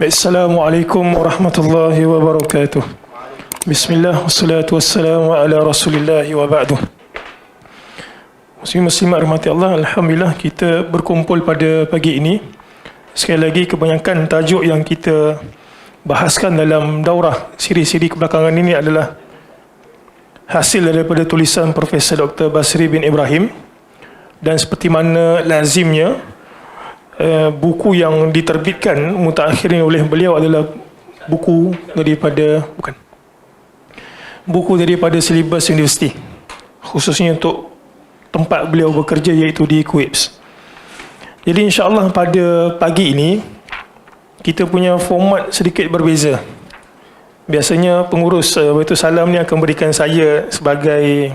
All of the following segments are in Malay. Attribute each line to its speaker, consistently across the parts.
Speaker 1: Assalamualaikum warahmatullahi wabarakatuh. Bismillah, wassalatu wassalamu ala rasulillah wa ba'du. Muslim-muslimat rahmati Allah, Alhamdulillah kita berkumpul pada pagi ini. Sekali lagi, kebanyakan tajuk yang kita bahaskan dalam daurah siri-siri kebelakangan ini adalah hasil daripada tulisan Profesor Dr. Basri bin Ibrahim. Dan seperti mana lazimnya, buku yang diterbitkan mutaakhirin oleh beliau adalah buku daripada silibus universiti, khususnya untuk tempat beliau bekerja, iaitu di QUIPS. Jadi insya-Allah pada pagi ini kita punya format sedikit berbeza. Biasanya pengurus Baitul Salam ni akan berikan saya sebagai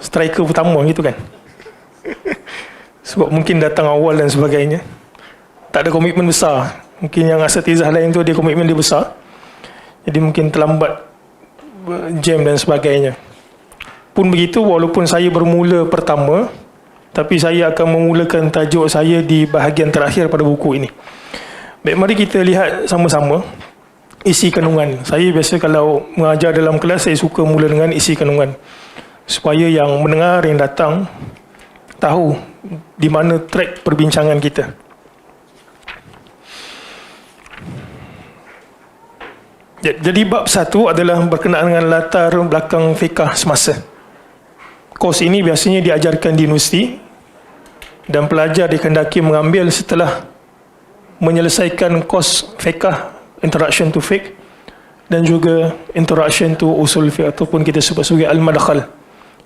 Speaker 1: striker pertama gitu kan. Sebab mungkin datang awal dan sebagainya, tak ada komitmen besar. Mungkin yang asatizah lain tu dia komitmen dia besar, jadi mungkin terlambat jam dan sebagainya. Pun begitu, walaupun saya bermula pertama, tapi saya akan memulakan tajuk saya di bahagian terakhir pada buku ini. Baik, mari kita lihat sama-sama isi kandungan. Saya biasa kalau mengajar dalam kelas, saya suka mula dengan isi kandungan, supaya yang mendengar, yang datang tahu di mana track perbincangan kita. Jadi bab 1 adalah berkenaan dengan latar belakang fiqh semasa. Kos ini biasanya diajarkan di universiti dan pelajar dikehendaki mengambil setelah menyelesaikan kos fiqh, Introduction to Fiqh, dan juga Introduction to Usul Fiqh, ataupun kita sebut sebagai Al-Madkhal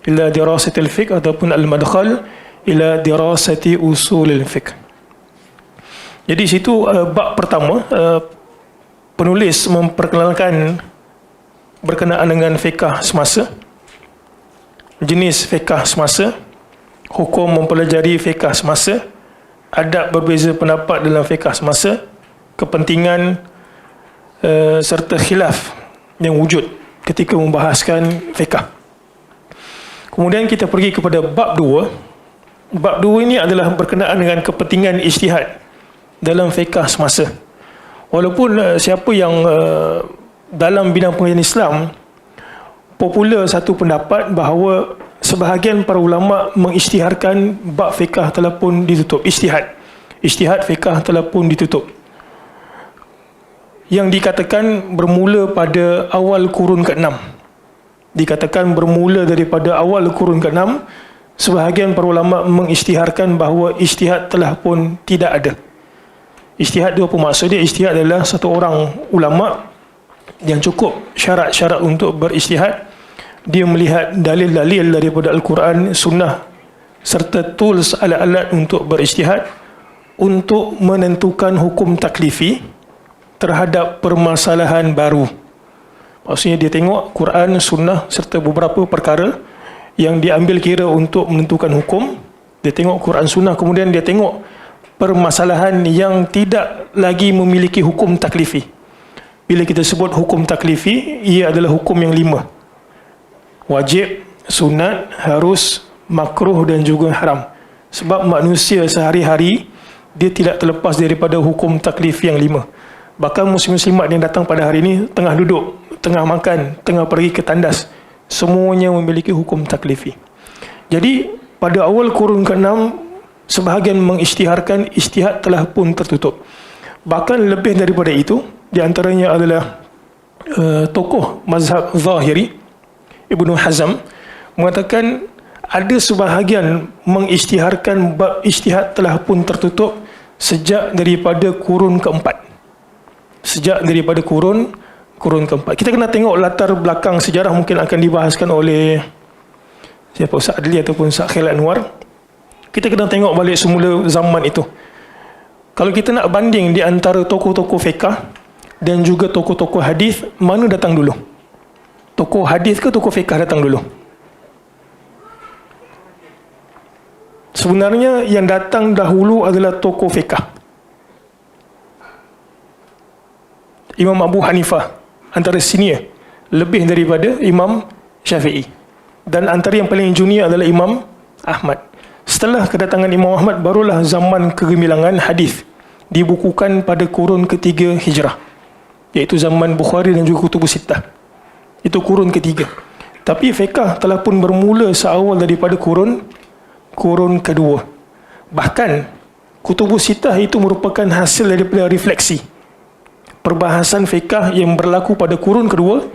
Speaker 1: ila dirasatil fiqh, ataupun Al-Madkhal ila dirasati usulil fiqh. Jadi situ bab pertama, penulis memperkenalkan berkenaan dengan fiqh semasa, jenis fiqh semasa, hukum mempelajari fiqh semasa, adab berbeza pendapat dalam fiqh semasa, kepentingan serta khilaf yang wujud ketika membahaskan fiqh. Kemudian kita pergi kepada bab 2. Bab 2 ini adalah berkenaan dengan kepentingan ijtihad dalam fiqh semasa. Walaupun siapa yang dalam bidang pengajian Islam, popular satu pendapat bahawa sebahagian para ulama mengisytiharkan bab fiqh telah pun ditutup. Ijtihad fiqh telah pun ditutup, yang dikatakan bermula pada awal kurun ke-6. Dikatakan bermula daripada awal kurun ke-6. Sebahagian para ulama mengisytiharkan bahawa ijtihad telah pun tidak ada. Ijtihad itu apa maksud dia? Ijtihad adalah satu orang ulama yang cukup syarat-syarat untuk berijtihad. Dia melihat dalil-dalil daripada Al-Quran, Sunnah, serta tools, alat-alat untuk berijtihad, untuk menentukan hukum taklifi terhadap permasalahan baru. Maksudnya dia tengok Quran, Sunnah serta beberapa perkara yang diambil kira untuk menentukan hukum. Dia tengok Quran, Sunnah, kemudian dia tengok permasalahan yang tidak lagi memiliki hukum taklifi. Bila kita sebut hukum taklifi, ia adalah hukum yang 5. Wajib, sunat, harus, makruh dan juga haram. Sebab manusia sehari-hari dia tidak terlepas daripada hukum taklifi yang 5. Bahkan muslim-muslimat yang datang pada hari ini, tengah duduk, tengah makan, tengah pergi ke tandas, semuanya memiliki hukum taklifi. Jadi pada awal kurun ke-6, sebahagian mengisytiharkan ijtihad telah pun tertutup. Bahkan lebih daripada itu, di antaranya adalah tokoh mazhab Zahiri, Ibnu Hazm, mengatakan ada sebahagian mengisytiharkan bab ijtihad telah pun tertutup sejak daripada kurun ke-4. Sejak daripada kurun ke-4. Kita kena tengok latar belakang sejarah, mungkin akan dibahaskan oleh Ustaz Adli ataupun Ustaz Khail Anwar. Kita kena tengok balik semula zaman itu. Kalau kita nak banding di antara tokoh-tokoh fiqh dan juga tokoh-tokoh hadis, mana datang dulu? Tokoh hadis ke tokoh fiqh datang dulu? Sebenarnya yang datang dahulu adalah tokoh fiqh. Imam Abu Hanifah antara senior, lebih daripada Imam Syafi'i. Dan antara yang paling junior adalah Imam Ahmad. Setelah kedatangan Imam Ahmad, barulah zaman kegemilangan hadis dibukukan pada kurun ketiga Hijrah, iaitu zaman Bukhari dan juga Kutubus Sittah. Itu kurun ketiga. Tapi fiqh telah pun bermula seawal daripada kurun kedua. Bahkan Kutubus Sittah itu merupakan hasil daripada refleksi perbahasan fiqh yang berlaku pada kurun kedua.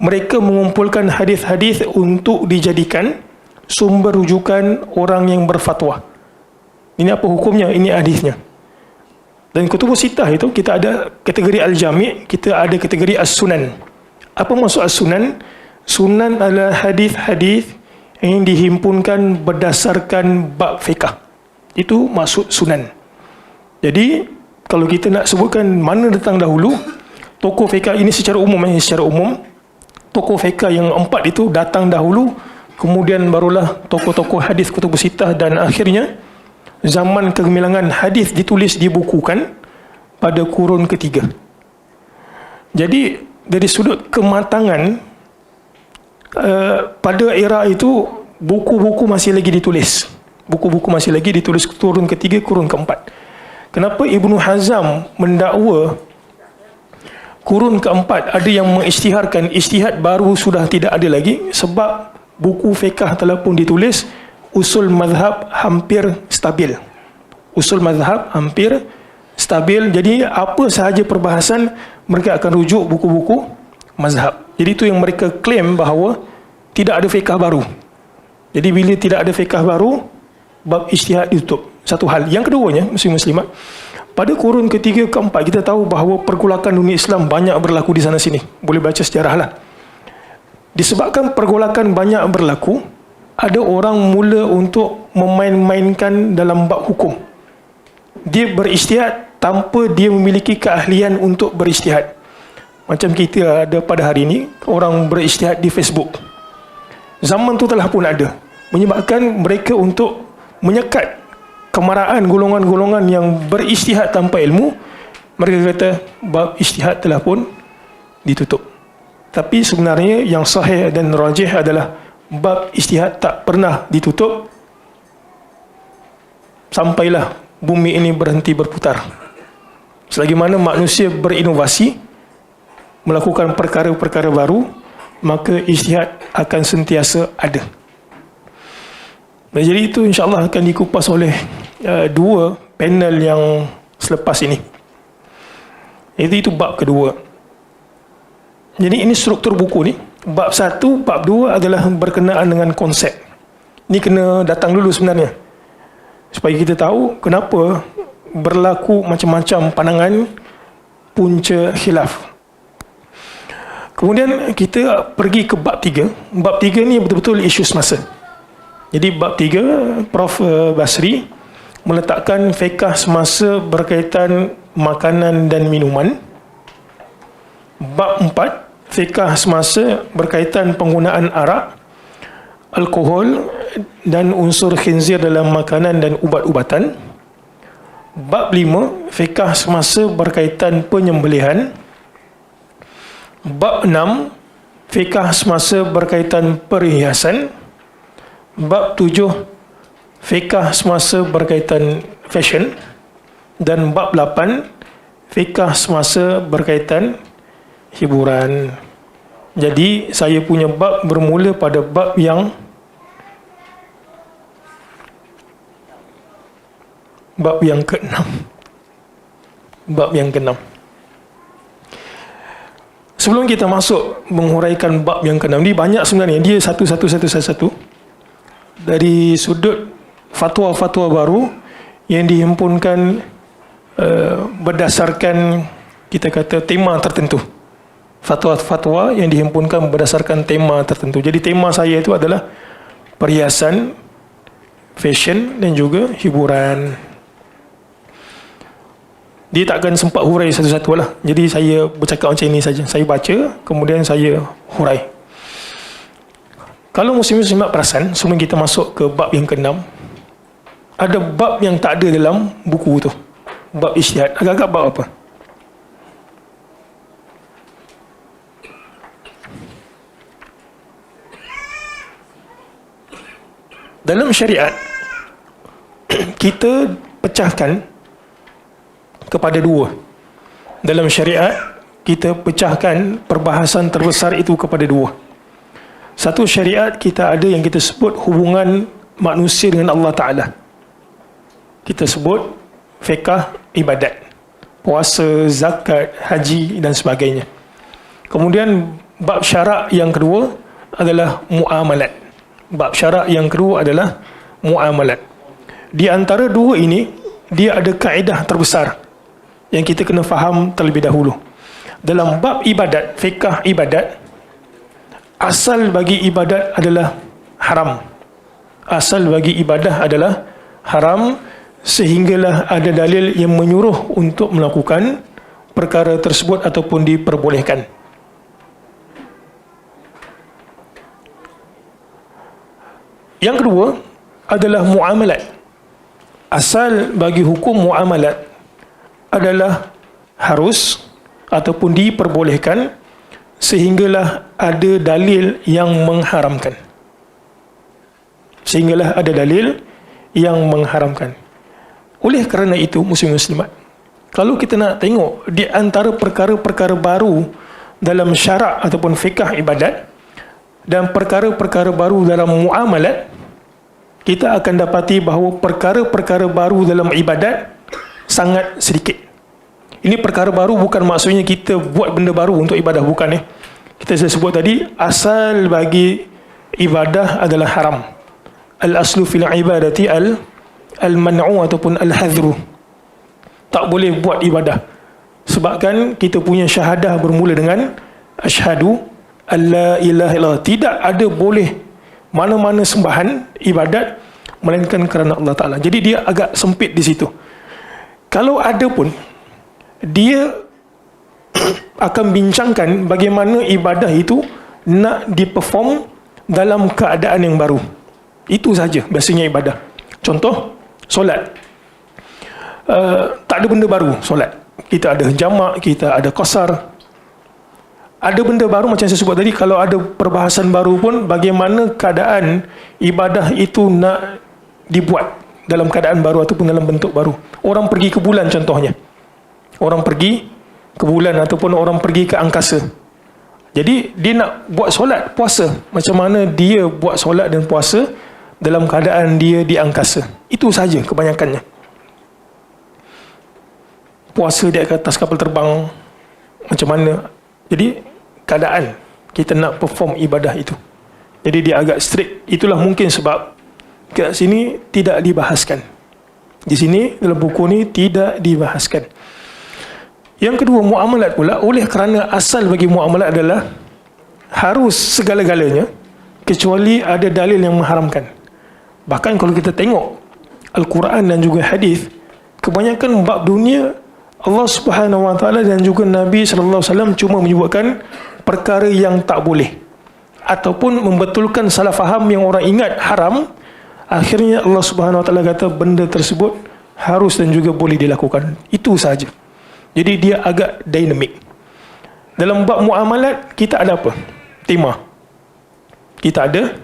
Speaker 1: Mereka mengumpulkan hadis-hadis untuk dijadikan sumber rujukan orang yang berfatwa. Ini apa hukumnya? Ini hadisnya. Dan Kutubus Sittah itu kita ada kategori Al-Jami', kita ada kategori As-Sunan. Apa maksud As-Sunan? Sunan adalah hadis-hadis yang dihimpunkan berdasarkan bab fiqh. Itu maksud sunan. Jadi kalau kita nak sebutkan mana datang dahulu, tokoh fiqh ini secara umum, tokoh fiqh yang 4 itu datang dahulu, kemudian barulah tokoh-tokoh hadis Kutubus Sittah, dan akhirnya zaman kegemilangan hadis ditulis, dibukukan pada kurun ketiga. Jadi dari sudut kematangan, pada era itu buku-buku masih lagi ditulis. Buku-buku masih lagi ditulis kurun ketiga, kurun keempat. Kenapa Ibnu Hazm mendakwa kurun keempat ada yang mengisytiharkan, ijtihad baru sudah tidak ada lagi? Sebab buku fiqh telah pun ditulis, usul mazhab hampir stabil. Usul mazhab hampir stabil. Jadi apa sahaja perbahasan, mereka akan rujuk buku-buku mazhab. Jadi itu yang mereka klaim bahawa tidak ada fiqh baru. Jadi bila tidak ada fiqh baru, bab ijtihad ditutup. Satu hal. Yang keduanya, muslim-muslimat, pada kurun ketiga keempat kita tahu bahawa pergolakan dunia Islam banyak berlaku di sana sini. Boleh baca sejarah lah. Disebabkan pergolakan banyak berlaku, ada orang mula untuk memain-mainkan dalam bab hukum. Dia berijtihad tanpa dia memiliki keahlian untuk berijtihad. Macam kita ada pada hari ini, orang berijtihad di Facebook. Zaman tu telah pun ada. Menyebabkan mereka untuk menyekat kemarahan golongan-golongan yang berijtihad tanpa ilmu. Mereka kata bab ijtihad telah pun ditutup. Tapi sebenarnya yang sahih dan rajih adalah bab ijtihad tak pernah ditutup sampailah bumi ini berhenti berputar. Selagi mana manusia berinovasi, melakukan perkara-perkara baru, maka ijtihad akan sentiasa ada. Jadi itu insyaAllah akan dikupas oleh dua panel yang selepas ini. Itu bab kedua. Jadi ini struktur buku ni. Bab 1, bab 2 adalah berkenaan dengan konsep. Ini kena datang dulu sebenarnya, supaya kita tahu kenapa berlaku macam-macam pandangan punca khilaf. Kemudian kita pergi ke bab 3. Bab 3 ni betul-betul isu semasa. Jadi bab 3, Prof Basri meletakkan fiqh semasa berkaitan makanan dan minuman. Bab 4, fiqh semasa berkaitan penggunaan arak, alkohol dan unsur khinzir dalam makanan dan ubat-ubatan. Bab 5, fiqh semasa berkaitan penyembelihan. Bab 6, fiqh semasa berkaitan perhiasan. Bab 7, fiqh semasa berkaitan fashion. Dan bab 8, fiqh semasa berkaitan hiburan. Jadi saya punya bab bermula pada bab yang ke-6. Bab yang ke-6. Sebelum kita masuk menghuraikan bab yang ke-6 ni, banyak sebenarnya dia satu dari sudut fatwa-fatwa baru yang dihimpunkan berdasarkan, kita kata, tema tertentu. Fatwa-fatwa yang dihimpunkan berdasarkan tema tertentu. Jadi tema saya itu adalah perhiasan, fashion dan juga hiburan. Dia takkan sempat hurai satu-satu lah. Jadi saya bercakap macam ini saja. Saya baca, kemudian saya hurai. Kalau muslim-muslimat perasan, sebelum kita masuk ke bab yang ke-6, ada bab yang tak ada dalam buku tu. Bab ijtihad. Agak-agak bab apa? Dalam syariat, kita pecahkan kepada dua. Dalam syariat, kita pecahkan perbahasan terbesar itu kepada dua. Satu, syariat kita ada yang kita sebut hubungan manusia dengan Allah Ta'ala. Kita sebut fiqh ibadat, puasa, zakat, haji dan sebagainya. Kemudian bab syarak yang kedua adalah muamalat. Bab syarak yang kedua adalah muamalat. Di antara dua ini, dia ada kaedah terbesar yang kita kena faham terlebih dahulu. Dalam bab ibadat, fiqh ibadat, asal bagi ibadat adalah haram. Asal bagi ibadah adalah haram, sehinggalah ada dalil yang menyuruh untuk melakukan perkara tersebut ataupun diperbolehkan. Yang kedua adalah muamalat. Asal bagi hukum muamalat adalah harus ataupun diperbolehkan sehinggalah ada dalil yang mengharamkan. Sehinggalah ada dalil yang mengharamkan. Oleh kerana itu, muslim-muslimat, kalau kita nak tengok di antara perkara-perkara baru dalam syarak ataupun fiqh ibadat dan perkara-perkara baru dalam muamalat, kita akan dapati bahawa perkara-perkara baru dalam ibadat sangat sedikit. Ini perkara baru bukan maksudnya kita buat benda baru untuk ibadah, bukan. Kita sudah sebut tadi, asal bagi ibadah adalah haram. Al-aslu fil ibadati al-man'u ataupun al-hadhru. Tak boleh buat ibadah. Sebabkan kita punya syahadah bermula dengan asyhadu alla ilaha illallah. Tidak ada boleh mana-mana sembahan, ibadat, melainkan kerana Allah Ta'ala. Jadi dia agak sempit di situ. Kalau ada pun, dia akan bincangkan bagaimana ibadah itu nak diperform dalam keadaan yang baru. Itu saja biasanya ibadah. Contoh, solat. Tak ada benda baru solat. Kita ada jamak, kita ada qasar. Ada benda baru macam saya sebut tadi, kalau ada perbahasan baru pun bagaimana keadaan ibadah itu nak dibuat dalam keadaan baru ataupun dalam bentuk baru. Orang pergi ke bulan contohnya. Orang pergi ke bulan ataupun orang pergi ke angkasa. Jadi dia nak buat solat, puasa. Macam mana dia buat solat dan puasa dalam keadaan dia di angkasa. Itu saja kebanyakannya. Puasa di atas kapal terbang, macam mana. Jadi keadaan kita nak perform ibadah itu. Jadi dia agak strict. Itulah mungkin sebab kat sini tidak dibahaskan. Di sini dalam buku ni tidak dibahaskan. Yang kedua, muamalat pula, oleh kerana asal bagi muamalat adalah harus segala-galanya kecuali ada dalil yang mengharamkan. Bahkan kalau kita tengok Al-Quran dan juga hadis, kebanyakan bab dunia Allah Subhanahu Wa Taala dan juga Nabi sallallahu alaihi wasallam cuma menyebutkan perkara yang tak boleh ataupun membetulkan salah faham yang orang ingat haram. Akhirnya Allah Subhanahu Wa Taala kata benda tersebut harus dan juga boleh dilakukan. Itu saja. Jadi dia agak dinamik. Dalam bab muamalat kita ada apa? Tema. Kita ada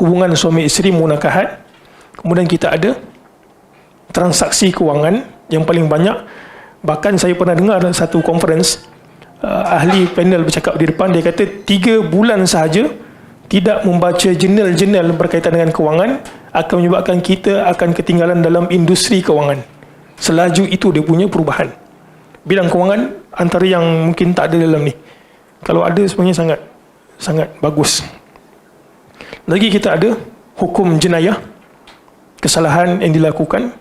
Speaker 1: hubungan suami isteri munakahat. Kemudian kita ada transaksi kewangan yang paling banyak. Bahkan saya pernah dengar dalam satu conference, ahli panel bercakap di depan, dia kata 3 bulan sahaja tidak membaca jurnal-jurnal berkaitan dengan kewangan akan menyebabkan kita akan ketinggalan dalam industri kewangan. Selaju itu dia punya perubahan. Bidang kewangan antara yang mungkin tak ada dalam ni. Kalau ada sebenarnya sangat bagus. Lagi kita ada hukum jenayah, kesalahan yang dilakukan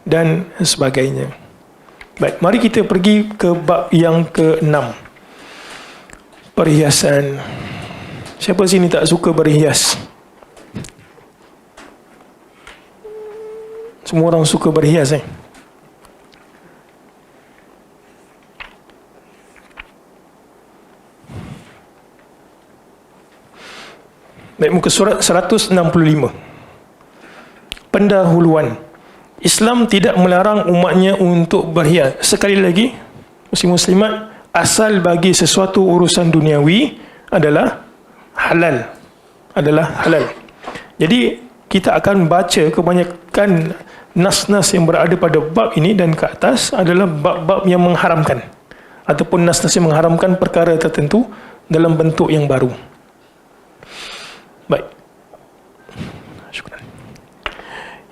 Speaker 1: dan sebagainya. Baik, mari kita pergi ke bab yang ke-6. Perhiasan. Siapa sini tak suka berhias? Semua orang suka berhias, Baik, muka surat 165. Pendahuluan. Islam tidak melarang umatnya untuk berhias. Sekali lagi, muslim-muslimat, asal bagi sesuatu urusan duniawi adalah halal. Jadi kita akan baca kebanyakan nas-nas yang berada pada bab ini dan ke atas adalah bab-bab yang mengharamkan ataupun nas-nas yang mengharamkan perkara tertentu dalam bentuk yang baru. Baik. Syukran.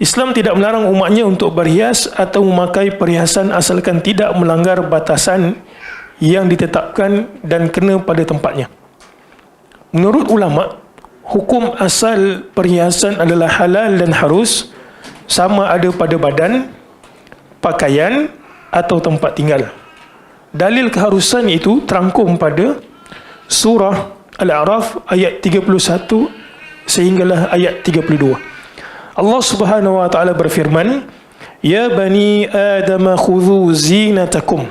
Speaker 1: Islam tidak melarang umatnya untuk berhias atau memakai perhiasan asalkan tidak melanggar batasan yang ditetapkan dan kena pada tempatnya. Menurut ulama, hukum asal perhiasan adalah halal dan harus, sama ada pada badan, pakaian atau tempat tinggal. Dalil keharusan itu terangkum pada surah Al-A'raf ayat 31 sehinggalah ayat 32. Allah Subhanahu wa taala berfirman, "Ya bani Adam khudhu zinatakum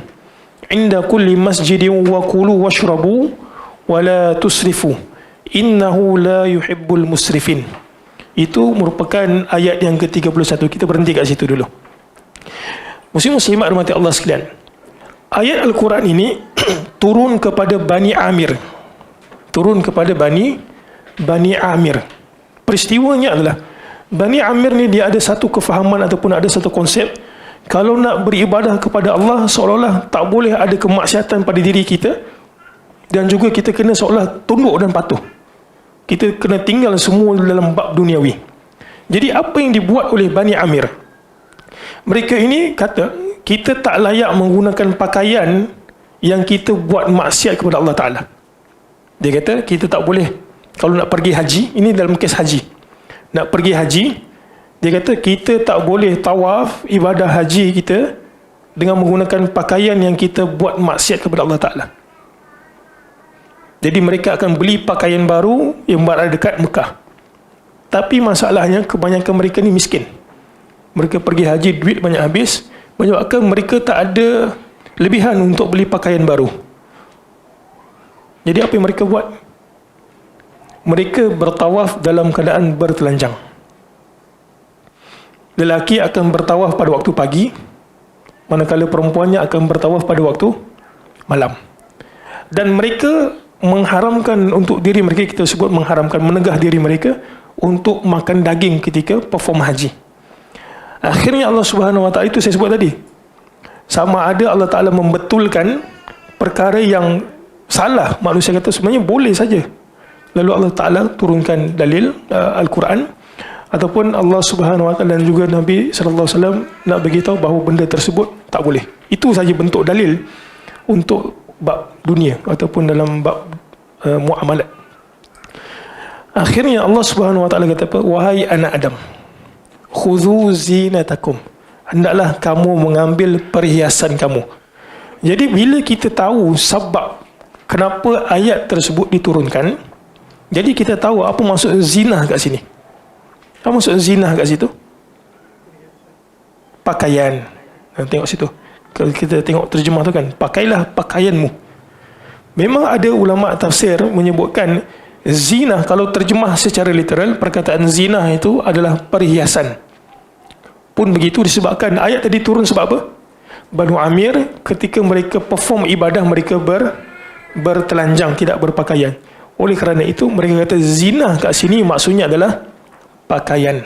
Speaker 1: 'inda kulli masjidin wa kulu washrabu wa la tusrifu innahu la yuhibbul musrifin." Itu merupakan ayat yang ke-31. Kita berhenti kat situ dulu. Muslim-muslimat rahmati Allah sekalian. Ayat Al-Quran ini turun kepada Bani Amir. Turun kepada Bani Amir. Peristiwanya adalah Bani Amir ni dia ada satu kefahaman ataupun ada satu konsep, kalau nak beribadah kepada Allah seolah-olah tak boleh ada kemaksiatan pada diri kita, dan juga kita kena seolah tunduk dan patuh. Kita kena tinggal semua dalam bab duniawi. Jadi apa yang dibuat oleh Bani Amir? Mereka ini kata, kita tak layak menggunakan pakaian yang kita buat maksiat kepada Allah Ta'ala. Dia kata, kita tak boleh, kalau nak pergi haji, ini dalam kes haji, nak pergi haji, dia kata kita tak boleh tawaf ibadah haji kita dengan menggunakan pakaian yang kita buat maksiat kepada Allah Ta'ala. Jadi mereka akan beli pakaian baru yang berada dekat Mekah. Tapi masalahnya kebanyakan mereka ni miskin. Mereka pergi haji, duit banyak habis, menyebabkan mereka tak ada lebihan untuk beli pakaian baru. Jadi apa yang mereka buat? Mereka bertawaf dalam keadaan bertelanjang. Lelaki akan bertawaf pada waktu pagi, manakala perempuannya akan bertawaf pada waktu malam. Dan mereka mengharamkan untuk diri mereka, kita sebut mengharamkan, menegah diri mereka untuk makan daging ketika perform haji. Akhirnya Allah Subhanahu wa taala, itu saya sebut tadi, sama ada Allah Ta'ala membetulkan perkara yang salah, manusia kata sebenarnya boleh saja, lalu Allah Ta'ala turunkan dalil Al-Quran, ataupun Allah Subhanahu wa taala dan juga Nabi sallallahu alaihi wasallam nak beritahu bahawa benda tersebut tak boleh. Itu saja bentuk dalil untuk bab dunia ataupun dalam bab muamalat. Akhirnya Allah Subhanahu wa taala kata apa? Wahai anak Adam, khudhu zinatakum, hendaklah kamu mengambil perhiasan kamu. Jadi bila kita tahu sebab kenapa ayat tersebut diturunkan, jadi kita tahu apa maksud zina kat sini. Apa maksud zina kat situ? Pakaian. Tengok situ. Kalau kita tengok terjemah tu kan, pakailah pakaianmu. Memang ada ulama tafsir menyebutkan zina, kalau terjemah secara literal, perkataan zina itu adalah perhiasan. Pun begitu disebabkan ayat tadi turun sebab apa? Banu Amir ketika mereka perform ibadah, mereka bertelanjang, tidak berpakaian. Oleh kerana itu mereka kata zina kat sini maksudnya adalah pakaian,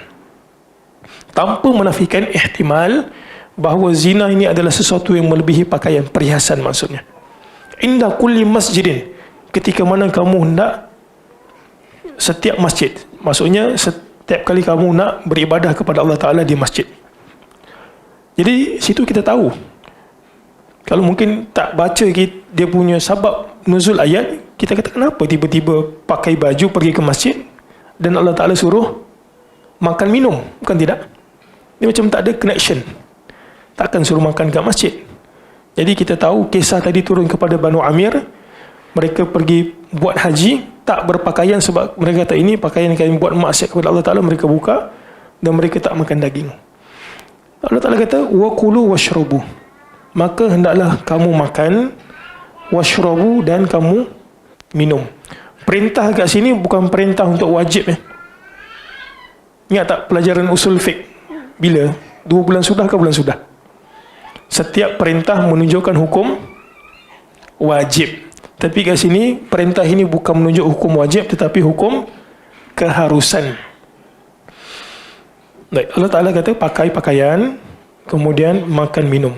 Speaker 1: tanpa menafikan ihtimal bahawa zina ini adalah sesuatu yang melebihi pakaian, perhiasan maksudnya. Inda kulli masjidin, ketika mana kamu hendak, setiap masjid, maksudnya setiap kali kamu nak beribadah kepada Allah Ta'ala di masjid. Jadi situ kita tahu, kalau mungkin tak baca dia punya sabab nuzul ayat, kita kata kenapa tiba-tiba pakai baju pergi ke masjid dan Allah Ta'ala suruh makan minum, bukan tidak? Dia macam tak ada connection. Takkan suruh makan kat masjid. Jadi kita tahu kisah tadi turun kepada Banu Amir. Mereka pergi buat haji, tak berpakaian sebab mereka kata ini pakaian yang buat maksiat kepada Allah Ta'ala. Mereka buka dan mereka tak makan daging. Allah Ta'ala kata wa kulu washrabu, maka hendaklah kamu makan, washrabu, dan kamu minum. Perintah kat sini bukan perintah untuk wajib. Ingat tak pelajaran usul fiqh? Bila? 2 bulan sudah ke bulan sudah? Setiap perintah menunjukkan hukum wajib. Tapi kat sini perintah ini bukan menunjuk hukum wajib, tetapi hukum keharusan. Baik, Allah Ta'ala kata pakai pakaian, kemudian makan minum.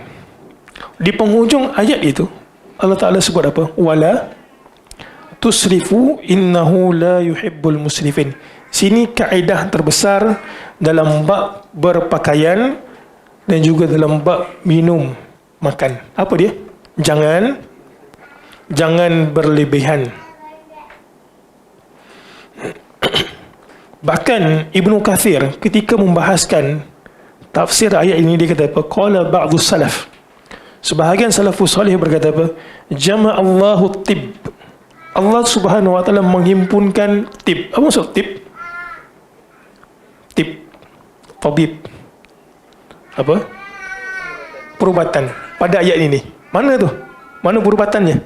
Speaker 1: Di penghujung ayat itu Allah Ta'ala sebut apa? Wala tusrifu innahu la yuhibbul musrifin. Sini kaedah terbesar dalam bab berpakaian dan juga dalam bab minum, makan. Apa dia? Jangan berlebihan. Bahkan Ibnu Kathir ketika membahaskan tafsir ayat ini, dia kata apa? Qala ba'du salaf. Sebahagian salafus salih berkata apa? Jama'allahu tib. Allah Subhanahu wa taala menghimpunkan tib. Apa maksud tib? Tib. Tabib. Apa? Perubatan. Pada ayat ini. Mana tu? Mana perubatannya?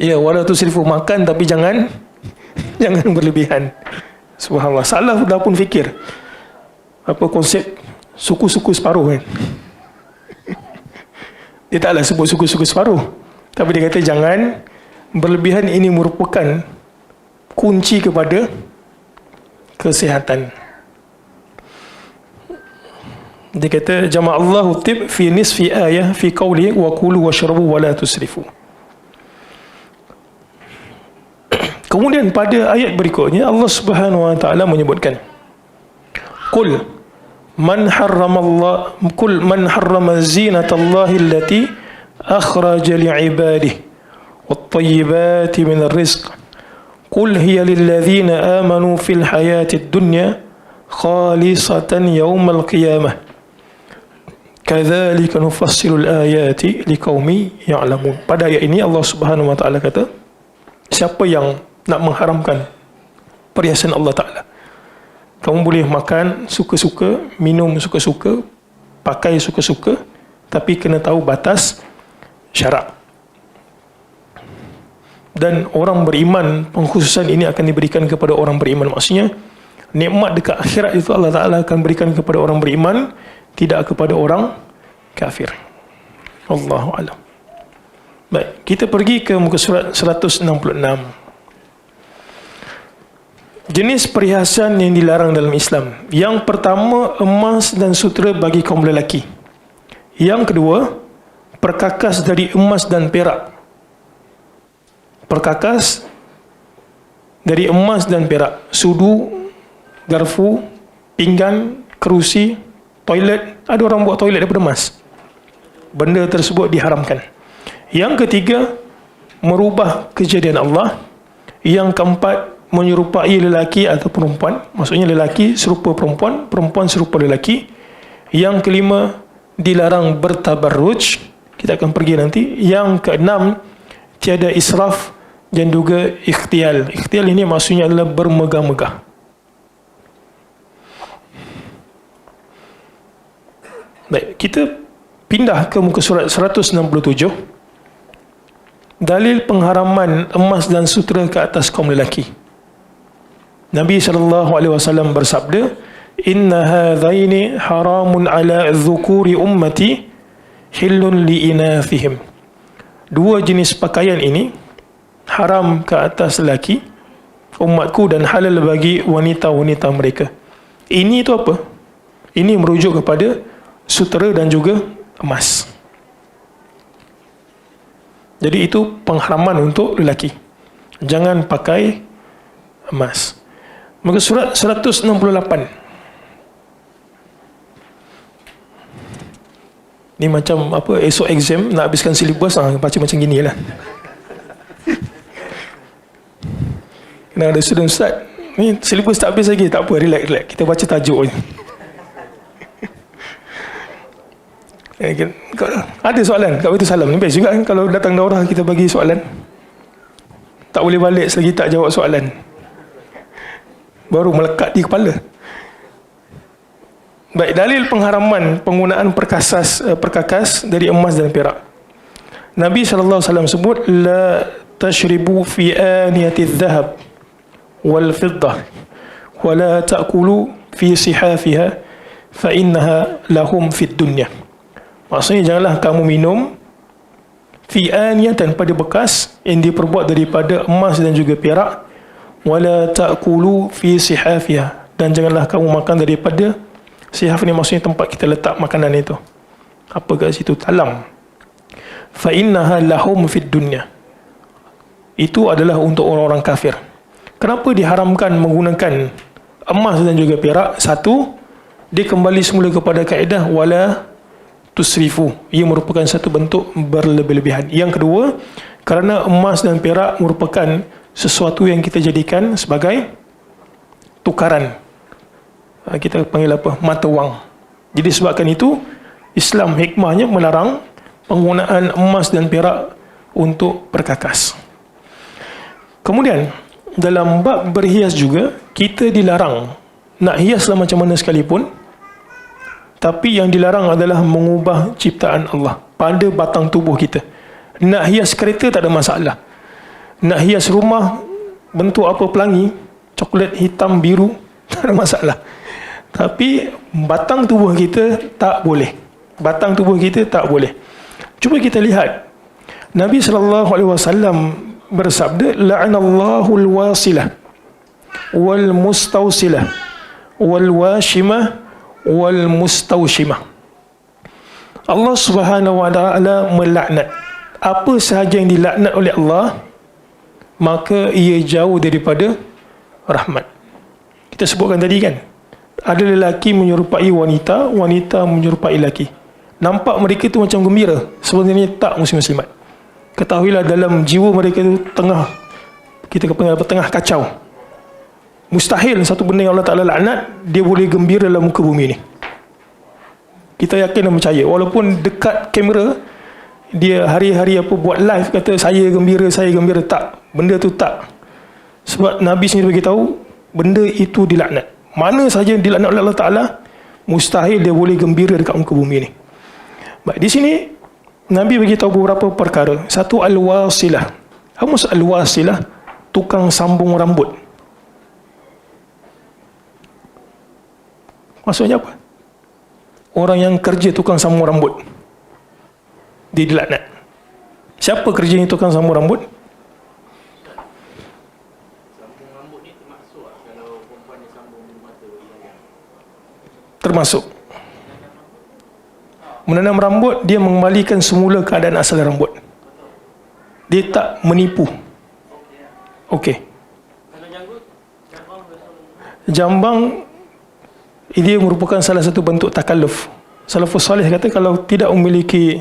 Speaker 1: Ya, wala tusrifu, makan tapi jangan berlebihan. Subhanallah. Salaf dah pun fikir. Apa konsep suku-suku separuh kan? Dia taklah sebut suku-suku separuh. Tapi dia kata jangan berlebihan, ini merupakan kunci kepada kesihatan. Dia kata jama'allahu tib fi nisfi ayah fi qawli wa kulu washrabu wa la tusrifu. Kemudian pada ayat berikutnya Allah Subhanahu wa taala menyebutkan Qul man harrama zinatallahi allati akhraja li'ibadihi wat-tayyibati minar rizq qul hiya lilladzina amanu fil hayatid dunya khalisatan yawmal qiyamah kadzalika nufassilul ayati liqaumin ya'lamun. Pada ayat ini Allah Subhanahu wa taala kata, siapa yang nak mengharamkan perhiasan Allah Ta'ala, kamu boleh makan suka-suka, minum suka-suka, pakai suka-suka, tapi kena tahu batas syarak. Dan orang beriman, pengkhususan ini akan diberikan kepada orang beriman. Maksudnya nikmat dekat akhirat itu Allah Ta'ala akan berikan kepada orang beriman, tidak kepada orang kafir. Allahu a'lam. Baik, kita pergi ke muka surat 166. Jenis perhiasan yang dilarang dalam Islam. Yang pertama, emas dan sutera bagi kaum lelaki. Yang kedua, perkakas dari emas dan perak. Perkakas dari emas dan perak. Sudu, garfu, pinggan, kerusi, toilet. Ada orang buat toilet daripada emas. Benda tersebut diharamkan. Yang ketiga, merubah kejadian Allah. Yang keempat, menyerupai lelaki atau perempuan. Maksudnya lelaki serupa perempuan, perempuan serupa lelaki. Yang kelima, dilarang bertabarruj. Kita akan pergi nanti. Yang keenam, tiada israf dan juga ikhtial. Ikhtial ini maksudnya adalah bermegah-megah. Baik, kita pindah ke muka surat 167. Dalil pengharaman emas dan sutera ke atas kaum lelaki. Nabi SAW bersabda, Inna hadhaini haramun ala dhukuri ummati hillun li inathihim. Dua jenis pakaian ini haram ke atas lelaki umatku dan halal bagi wanita-wanita mereka. Ini itu apa? Ini merujuk kepada sutera dan juga emas. Jadi itu pengharaman untuk lelaki. Jangan pakai emas. Maka surat 168. Ni macam apa, esok exam nak habiskan silibus, baca macam gini lah. Kena ada student start, ni silibus tak habis lagi, tak apa, relax, kita baca tajuk je. Ada soalan kat Baitul Salam ni, best juga kan kalau datang daurah kita bagi soalan. Tak boleh balik selagi tak jawab soalan, baru melekat di kepala. Baik, dalil pengharaman penggunaan perkakas dari emas dan perak. Nabi SAW sebut, la tashribu fi aniyati dhahab wal fiddah wa la ta'kulu fi sihafiha fa innaha lahum fid dunya. Maksudnya janganlah kamu minum fi aniyatan, pada bekas yang diperbuat daripada emas dan juga perak, wala ta'kulu fi sihafiha, dan janganlah kamu makan daripada sihaf ni maksudnya tempat kita letak makanan itu. Apa kat situ? Talam. Fa innaha lahum fid dunya. Itu adalah untuk orang-orang kafir. Kenapa diharamkan menggunakan emas dan juga perak? Satu, dia kembali semula kepada kaedah wala tusrifu. Ia merupakan satu bentuk berlebih-lebihan. Yang kedua, kerana emas dan perak merupakan sesuatu yang kita jadikan sebagai tukaran. Kita panggil apa? Mata wang. Jadi sebabkan itu, Islam hikmahnya melarang penggunaan emas dan perak untuk perkakas. Kemudian, dalam bab berhias juga, kita dilarang nak hiaslah macam mana sekalipun, tapi yang dilarang adalah mengubah ciptaan Allah pada batang tubuh kita. Nak hias kereta tak ada masalah. Nak hias rumah bentuk apa pelangi, coklat, hitam, biru, tak ada masalah. Tapi batang tubuh kita tak boleh. Batang tubuh kita tak boleh. Cuba kita lihat. Nabi SAW bersabda, la'anallahu al-wasilah wal mustawsilah wal washimah wal mustawshimah. Allah Subhanahu wa taala melaknat apa sahaja yang dilaknat oleh Allah, maka ia jauh daripada rahmat. Kita sebutkan tadi kan, ada lelaki menyerupai wanita, wanita menyerupai lelaki. Nampak mereka tu macam gembira, sebenarnya tak muslim-muslimat. Ketahuilah dalam jiwa mereka tu tengah, kita panggil apa, tengah kacau. Mustahil satu benda yang Allah Ta'ala laknat, dia boleh gembira dalam muka bumi ni. Kita yakin dan percaya, walaupun dekat kamera, dia hari-hari apa buat live, kata saya gembira, tak. Benda tu tak. Sebab Nabi sendiri beritahu, benda itu dilaknat. Mana saja yang dilaknat oleh Allah Ta'ala, mustahil dia boleh gembira dekat muka bumi ni. Baik, di sini Nabi beritahu beberapa perkara. Satu, al-wasilah. Apa maksud al-wasilah? Tukang sambung rambut. Maksudnya apa? Orang yang kerja tukang sambung rambut, dia dilaknat. Siapa kerjanya tukang sambung rambut?
Speaker 2: Sambung rambut ni termasuk kalau perempuan yang sambung mata yang
Speaker 1: termasuk. Menanam rambut, dia mengembalikan semula keadaan asal rambut. Dia tak menipu. Okey. Jambang, dia merupakan salah satu bentuk takalluf. Salafus salih kata kalau tidak memiliki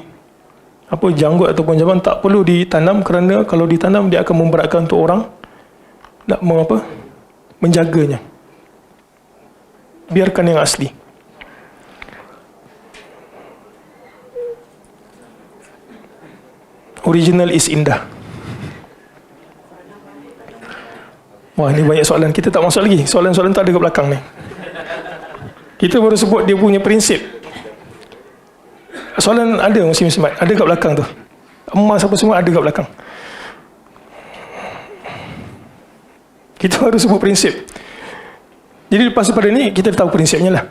Speaker 1: apa janggut ataupun jambang, tak perlu ditanam, kerana kalau ditanam dia akan memberatkan untuk orang nak menjaganya. Biarkan yang asli. Original is indah. Wah, ni banyak soalan. Kita tak masuk lagi. Soalan-soalan tak ada kat belakang ni. Kita baru sebut dia punya prinsip. Soalan ada muslim-muslimat. Ada kat belakang tu. Emas apa semua ada kat belakang. Kita baru sebut prinsip. Jadi lepas daripada ni, kita tahu prinsipnya lah.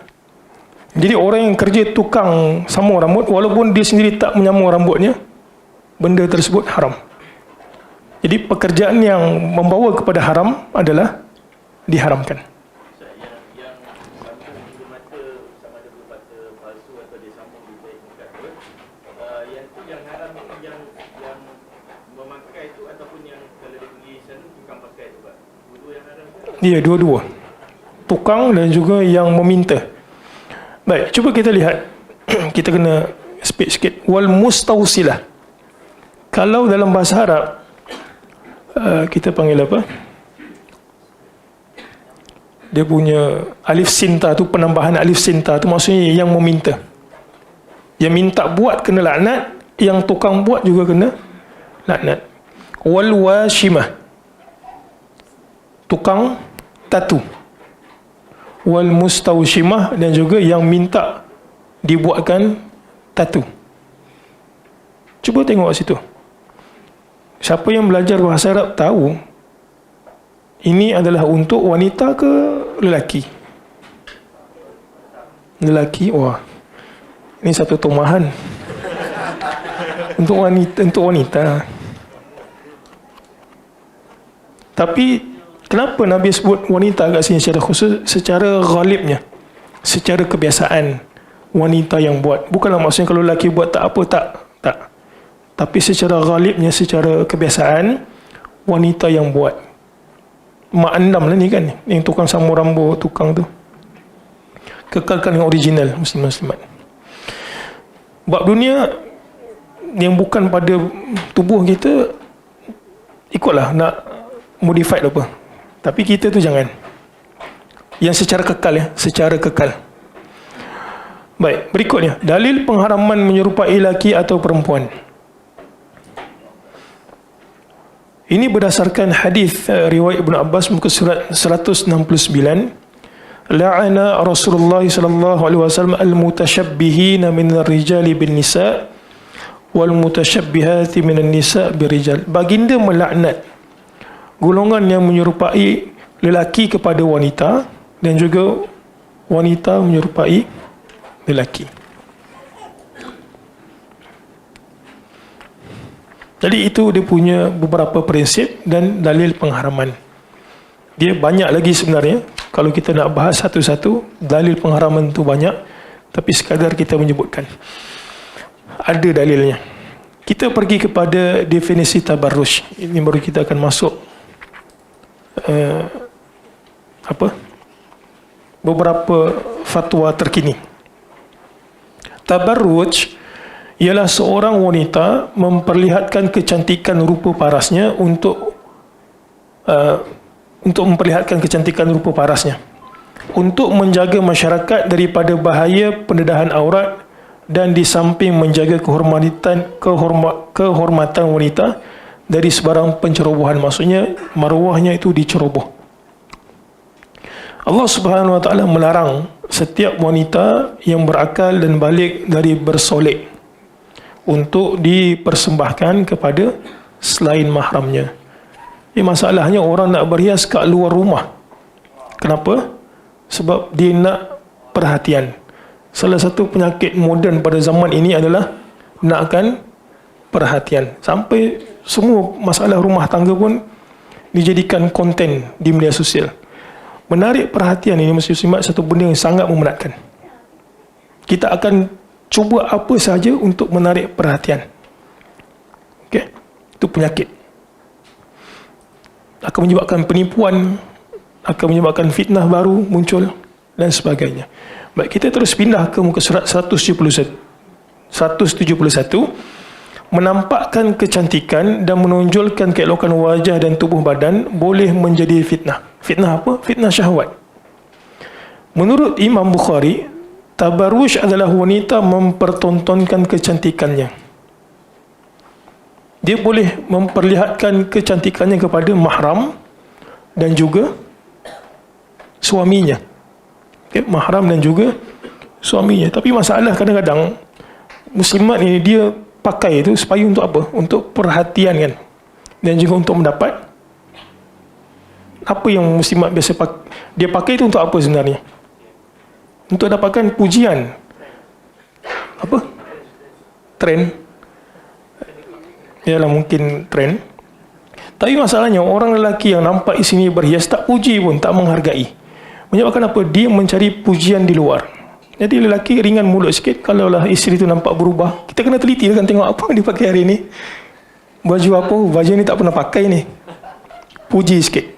Speaker 1: Jadi orang yang kerja tukang sambung rambut, walaupun dia sendiri tak menyambung rambutnya, benda tersebut haram. Jadi pekerjaan yang membawa kepada haram adalah diharamkan.
Speaker 2: yang sambung bulu mata, sama ada bulu mata palsu atau dia sambung di muka tu, yang tu yang haram itu yang memakai tu ataupun yang kalau dia pergi sana tukang pakai tu, Pak? Dua yang haram tu?
Speaker 1: Ya, dua-dua. Tukang dan juga yang meminta. Baik, cuba kita lihat. Kita kena speed sikit. Wal mustawsilah. Kalau dalam bahasa Arab, kita panggil apa? Dia punya alif sinta tu, penambahan alif sinta tu maksudnya yang meminta. Yang minta buat kena laknat, yang tukang buat juga kena laknat. Wal washimah. Tukang tatu. Wal mustawshimah, dan juga yang minta dibuatkan tatu. Cuba tengok situ. Siapa yang belajar bahasa Arab tahu ini adalah untuk wanita ke lelaki? Lelaki. Wah, ini satu tomahan. Untuk wanita, Tapi Kenapa Nabi sebut wanita kat sini secara khusus? Secara ghalibnya, secara kebiasaan, wanita yang buat. Bukanlah maksudnya kalau lelaki buat tak apa, tak. Tapi secara ghalibnya, secara kebiasaan, wanita yang buat. Mak andam lah ni kan, yang tukang samur rambut, tukang tu. Kekalkan yang original, muslim-muslimat. Bab dunia yang bukan pada tubuh kita, ikutlah nak modified apa. Tapi kita tu jangan. Yang secara kekal ya, secara kekal. Baik, berikutnya. Dalil pengharaman menyerupai lelaki atau perempuan. Ini berdasarkan hadis riwayat Ibnu Abbas muka surat 169. La'ana Rasulullah sallallahu alaihi wasallam al-mutasyabbihina min ar-rijali bin nisa wal mutasyabbihati min an-nisa birijal. Baginda melaknat golongan yang menyerupai lelaki kepada wanita dan juga wanita menyerupai lelaki. Jadi itu dia punya beberapa prinsip dan dalil pengharaman. Dia banyak lagi sebenarnya. Kalau kita nak bahas satu-satu, dalil pengharaman tu banyak. Tapi sekadar kita menyebutkan. Ada dalilnya. Kita pergi kepada definisi tabarruj. Ini baru kita akan masuk beberapa fatwa terkini. Tabarruj ialah seorang wanita memperlihatkan kecantikan rupa parasnya untuk memperlihatkan kecantikan rupa parasnya, untuk menjaga masyarakat daripada bahaya pendedahan aurat dan di samping menjaga kehormatan wanita dari sebarang pencerobohan. Maksudnya maruahnya itu diceroboh. Allah Subhanahu wa taala melarang setiap wanita yang berakal dan balik dari bersolek untuk dipersembahkan kepada selain mahramnya. Masalahnya orang nak berhias kat luar rumah. Kenapa? Sebab dia nak perhatian. Salah satu penyakit moden pada zaman ini adalah nakkan perhatian. Sampai semua masalah rumah tangga pun dijadikan konten di media sosial. Menarik perhatian ini muslimat satu benda yang sangat memenatkan. Kita akan cuba apa saja untuk menarik perhatian. Okey, itu penyakit. Akan menyebabkan penipuan, akan menyebabkan fitnah baru muncul dan sebagainya. Baik, kita terus pindah ke muka surat 171. Menampakkan kecantikan dan menonjolkan keelokan wajah dan tubuh badan boleh menjadi fitnah. Fitnah apa? Fitnah syahwat. Menurut Imam Bukhari, tabarruj adalah wanita mempertontonkan kecantikannya. Dia boleh memperlihatkan kecantikannya kepada mahram dan juga suaminya. Okay, mahram dan juga suaminya. Tapi masalah kadang-kadang muslimat ini dia pakai itu supaya untuk apa? Untuk perhatian kan. Dan juga untuk mendapat apa yang muslimat biasa dia pakai itu untuk apa sebenarnya? Untuk dapatkan pujian. Apa? Trend. Ialah mungkin trend. Tapi masalahnya orang lelaki yang nampak di sini berhias tak puji pun, tak menghargai. Menyebabkan apa? Dia mencari pujian di luar. Jadi lelaki ringan mulut sikit. Kalaulah isteri tu nampak berubah, kita kena teliti kan tengok apa dia pakai hari ni. Baju apa? Baju ni tak pernah pakai ni. Puji sikit.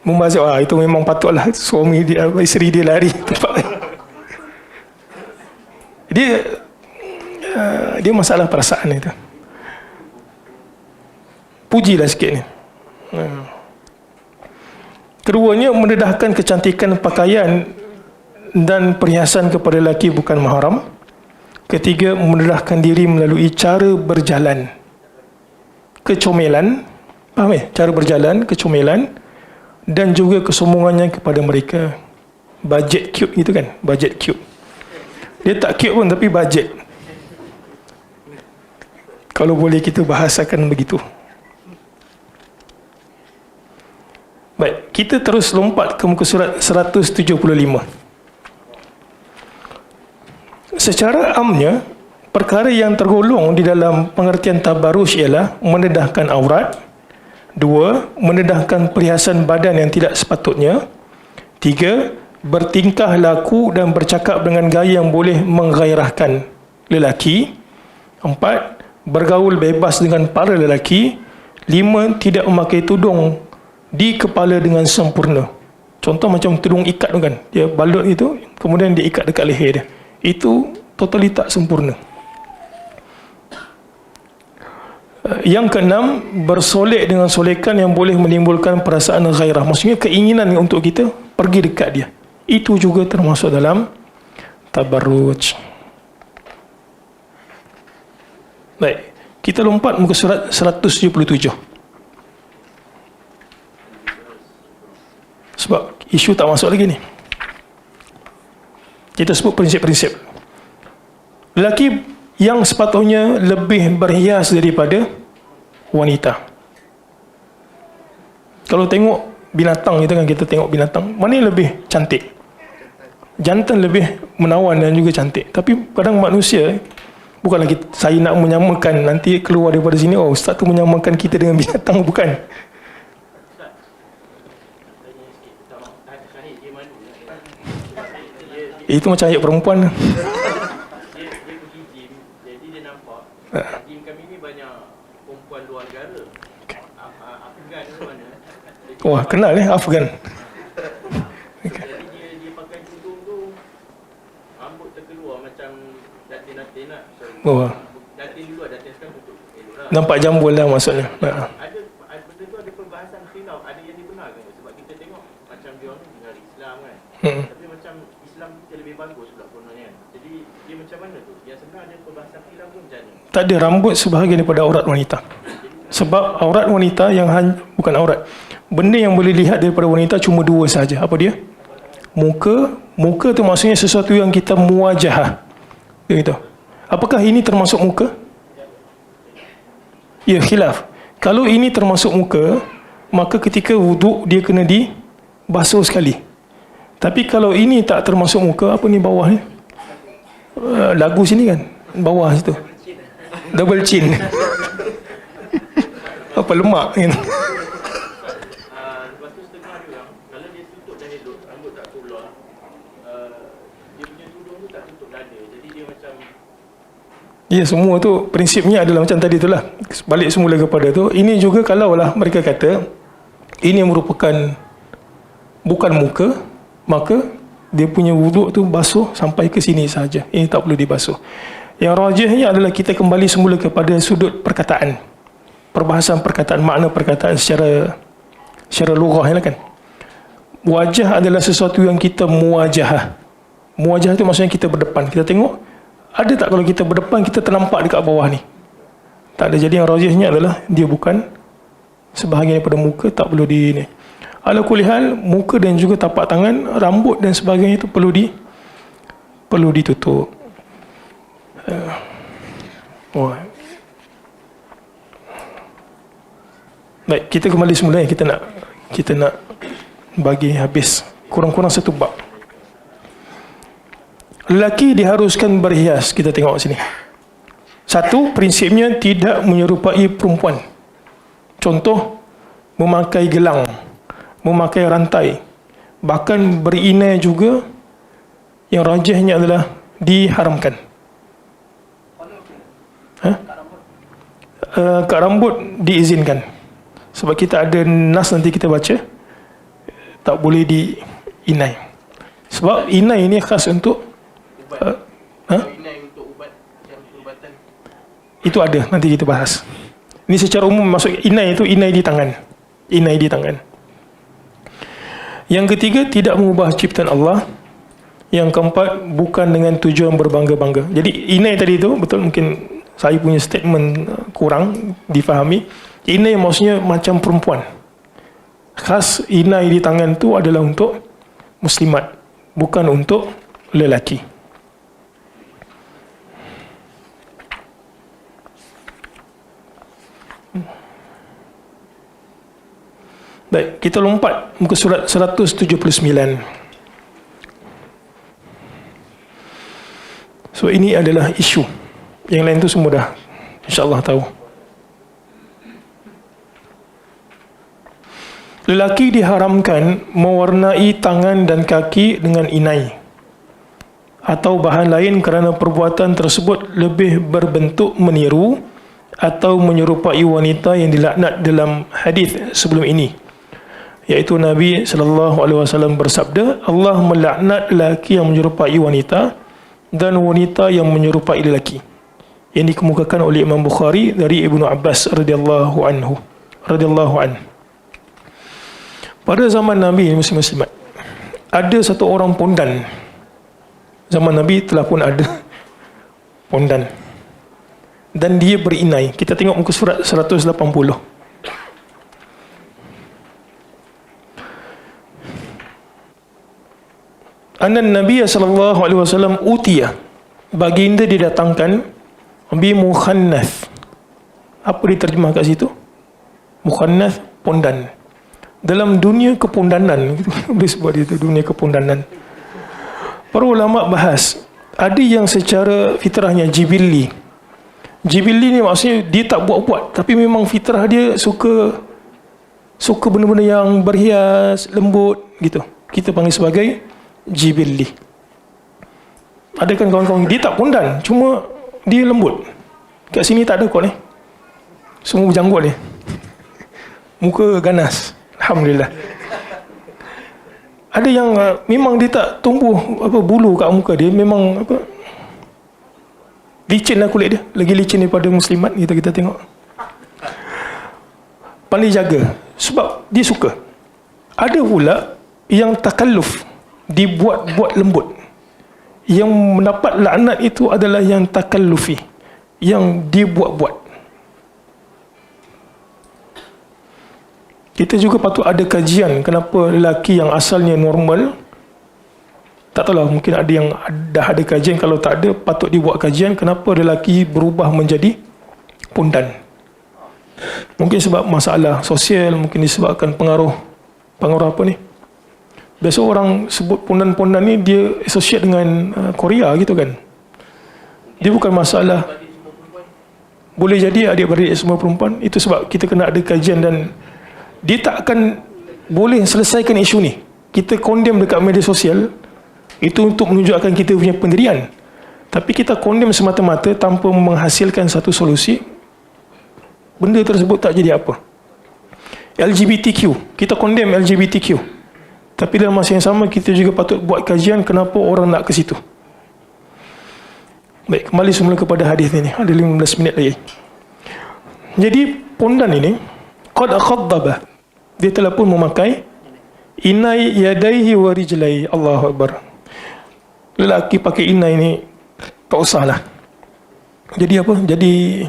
Speaker 1: Membazir, itu memang patutlah suami dia, isteri dia lari tempat. Dia masalah perasaan itu. Pujilah sikit ni. Keduanya, mendedahkan kecantikan pakaian dan perhiasan kepada lelaki bukan mahram. Ketiga, mendedahkan diri melalui cara berjalan, kecomelan. Faham cara berjalan, kecomelan, dan juga kesombongannya kepada mereka. Budget cute gitu kan, budget cute. Dia tak cute pun tapi budget. Kalau boleh kita bahasakan begitu. Baik, kita terus lompat ke muka surat 175. Secara amnya, perkara yang tergolong di dalam pengertian tabarruj ialah mendedahkan aurat 2. Mendedahkan perhiasan badan yang tidak sepatutnya. 3. Bertingkah laku dan bercakap dengan gaya yang boleh menggairahkan lelaki. 4. Bergaul bebas dengan para lelaki. 5. Tidak memakai tudung di kepala dengan sempurna. Contoh macam tudung ikat tu kan, dia balut itu, kemudian dia ikat dekat leher dia. Itu totally tak sempurna. Yang keenam, bersolek dengan solekan yang boleh menimbulkan perasaan ghairah. Maksudnya keinginan untuk kita pergi dekat dia. Itu juga termasuk dalam tabarruj. Baik, kita lompat muka surat 177. Sebab isu tak masuk lagi ni. Kita sebut prinsip-prinsip. Lelaki yang sepatutnya lebih berhias daripada wanita. Kalau tengok binatang, kita tengok binatang, mana yang lebih cantik? Jantan lebih menawan dan juga cantik. Tapi kadang manusia, bukan lagi saya nak menyamakan, nanti keluar daripada sini, oh ustaz tu menyamakan kita dengan binatang, bukan. Itu macam ayat perempuan.
Speaker 2: Dia pergi gym, jadi dia nampak gym kami ni banyak perempuan luar negara. Afgan ke mana.
Speaker 1: Wah, kenal Afgan.
Speaker 2: Jadi dia pakai tudung tu, rambut terkeluar macam datin-datin lah.
Speaker 1: Wah.
Speaker 2: Datin dulu, datin sekarang tutup elok lah.
Speaker 1: Nampak jambul lah maksudnya.
Speaker 2: Ada benda tu ada perbahasan khilaf, ada yang dibenarkan sebab kita tengok macam dia orang ni dengar Islam kan. Tapi macam Islam kita lebih bagus pula kononnya kan. Jadi dia macam mana tu? Yang sebenarnya ada perbahasan khilaf tu macam mana?
Speaker 1: Tak ada, rambut sebahagian daripada aurat wanita. Sebab aurat wanita yang bukan aurat. Benda yang boleh lihat daripada wanita cuma dua saja. Apa dia? Muka. Muka tu maksudnya sesuatu yang kita muwajahah. Begitu. Apakah ini termasuk muka? Ya, khilaf. Kalau ini termasuk muka, maka ketika wuduk dia kena dibasuh sekali. Tapi kalau ini tak termasuk muka, apa ni bawah ni? Lagu sini kan? Bawah situ. Double chin. Apa lemak kan?
Speaker 2: Lepas tu setengah dia orang, kalau dia tutup dah elok, rambut tak keluar, dia punya tudung tu tak tutup dada. Jadi dia macam
Speaker 1: Ya, semua tu prinsipnya adalah macam tadi itulah. Balik semula kepada tu. Ini juga kalaulah mereka kata ini merupakan bukan muka, maka dia punya wuduk tu basuh sampai ke sini saja. Ini tak perlu dibasuh. Yang rajihnya adalah kita kembali semula kepada sudut perkataan. Perbahasan perkataan, makna perkataan secara lughah kan. Wajah adalah sesuatu yang kita muwajahah. Muwajah itu maksudnya kita berdepan. Kita tengok, ada tak kalau kita berdepan kita ternampak dekat bawah ni? Tak ada. Jadi yang rajihnya adalah dia bukan sebahagian daripada muka, tak perlu di ni. Ala kulli hal, muka dan juga tapak tangan, rambut dan sebagainya itu perlu ditutup. Baik, kita kembali semula. Kita nak bagi habis kurang-kurang satu bab. Lelaki diharuskan berhias. Kita tengok sini. Satu, prinsipnya tidak menyerupai perempuan. Contoh, memakai gelang, memakai rantai, bahkan berinai juga yang rajihnya adalah diharamkan. Kat rambut diizinkan. Sebab kita ada nas nanti kita baca, tak boleh diinai. Sebab inai ini khas untuk
Speaker 2: inai untuk ubat, macam ubatan.
Speaker 1: Itu ada, nanti kita bahas. Ini secara umum masuk inai itu inai di tangan. Inai di tangan. Yang ketiga, tidak mengubah ciptaan Allah. Yang keempat, bukan dengan tujuan berbangga-bangga. Jadi inai tadi itu, betul, mungkin saya punya statement kurang difahami. Inai maksudnya macam perempuan. Khas inai di tangan tu adalah untuk muslimat, bukan untuk lelaki. Baik, kita lompat muka surat 179. So ini adalah isu. Yang lain tu semua dah insya-Allah tahu. Lelaki diharamkan mewarnai tangan dan kaki dengan inai atau bahan lain kerana perbuatan tersebut lebih berbentuk meniru atau menyerupai wanita yang dilaknat dalam hadis sebelum ini, iaitu Nabi SAW bersabda, Allah melaknat lelaki yang menyerupai wanita dan wanita yang menyerupai lelaki, yang dikemukakan oleh Imam Bukhari dari Ibnu Abbas radhiyallahu anhu. Pada zaman Nabi Muslimat, ada satu orang pondan. Zaman Nabi telah pun ada pondan, dan dia berinai. Kita tengok muka surat 180. Anna Nabi sallallahu alaihi wasallam utiya, baginda didatangkan bi mukhannath. Apa diterjemah kat situ? Mukhannath, pondan. Dalam dunia kepondanan, boleh sebut itu dunia kepondanan. Para ulama bahas, ada yang secara fitrahnya jibilli. Jibilli ni maksudnya dia tak buat-buat, tapi memang fitrah dia suka benda-benda yang berhias, lembut gitu. Kita panggil sebagai jibilli. Ada kan kawan-kawan dia tak pondan, cuma dia lembut. Kat sini tak ada kot ni. Semua berjanggut ni. Muka ganas. Alhamdulillah. Ada yang memang dia tak tumbuh bulu kat muka dia, memang licin lah kulit dia, lagi licin daripada muslimat. Kita tengok pandai jaga sebab dia suka. Ada pula yang takalluf, dibuat-buat lembut. Yang mendapat laknat itu adalah yang takallufi, yang dibuat-buat. Kita juga patut ada kajian kenapa lelaki yang asalnya normal, tak tahulah, mungkin ada yang dah ada kajian. Kalau tak ada, patut dibuat kajian kenapa lelaki berubah menjadi pondan. Mungkin sebab masalah sosial, mungkin disebabkan pengaruh apa ni. Biasa orang sebut pondan-pondan ni dia associate dengan Korea gitu kan. Dia bukan masalah, boleh jadi adik-beradik semua perempuan. Itu sebab kita kena ada kajian, dan dia tak akan boleh selesaikan isu ni. Kita condemn dekat media sosial, itu untuk menunjukkan kita punya pendirian. Tapi kita condemn semata-mata tanpa menghasilkan satu solusi, benda tersebut tak jadi apa. LGBTQ, kita condemn LGBTQ. Tapi dalam masa yang sama, kita juga patut buat kajian kenapa orang nak ke situ. Baik, kembali semula kepada hadis ini. Ada 15 minit lagi. Jadi, pondan ini, qad khaddaba, dia telah pun memakai inai yadaihi wa rijlaihi. Allahu Akbar. Lelaki pakai inai ni tak usahlah. Jadi apa? Jadi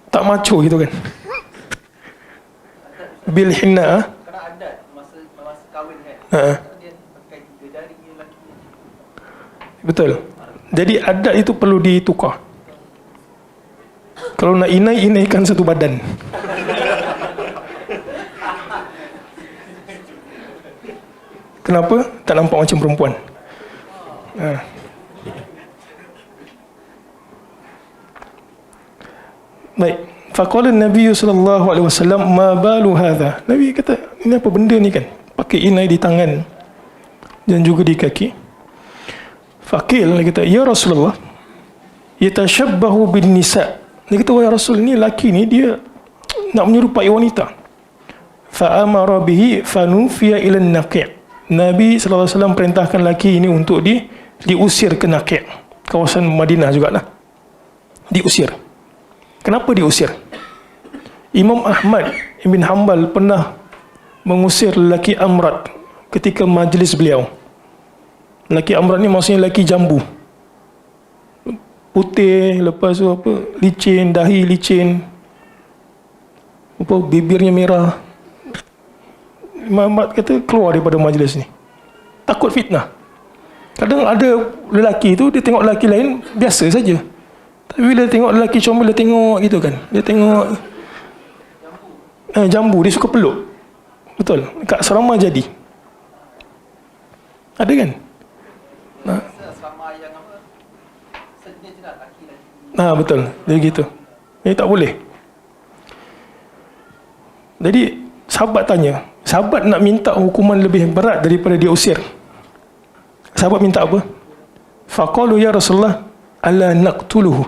Speaker 1: tak macho gitu kan. Bil hinna.
Speaker 3: Kerana adat masa kahwin kan. Dia pakai 3 jari lelaki.
Speaker 1: Betul. Jadi adat itu perlu ditukar. Kalau nak inaikan satu badan. Kenapa? Tak nampak macam perempuan. Baik. Faqala Nabi sallallahu alaihi wasallam, ma balu hadha. Nabi kata, ini apa benda ni kan? Pakai inai di tangan dan juga di kaki. Faqil, dia kata, ya Rasulullah, yatashabbahu bin nisa. Dia kata, wahai Rasul, ni laki ni dia nak menyerupai wanita. Fa amara bihi fanufiya ila an-naqi'. Nabi SAW perintahkan lelaki ini untuk diusir ke Naqi', kawasan Madinah jugalah. Diusir. Kenapa diusir? Imam Ahmad bin Hanbal pernah mengusir lelaki Amrat ketika majlis beliau. Lelaki Amrat ni maksudnya lelaki jambu. Putih, lepas tu licin, dahi licin, bibirnya merah. Imam Ahmad kata keluar daripada majlis ni, takut fitnah. Kadang ada lelaki tu, dia tengok lelaki lain biasa saja, tapi bila tengok lelaki comel, dia tengok gitu kan, dia tengok jambu, dia suka peluk. Betul, kat asrama jadi ada kan.
Speaker 3: Sama yang sejenis je lah lelaki.
Speaker 1: Betul, dia gitu. Ini tak boleh. Jadi sahabat tanya, sahabat nak minta hukuman lebih berat daripada dia usir. Sahabat minta apa? Faqalu ya Rasulullah ala naqtuluhu.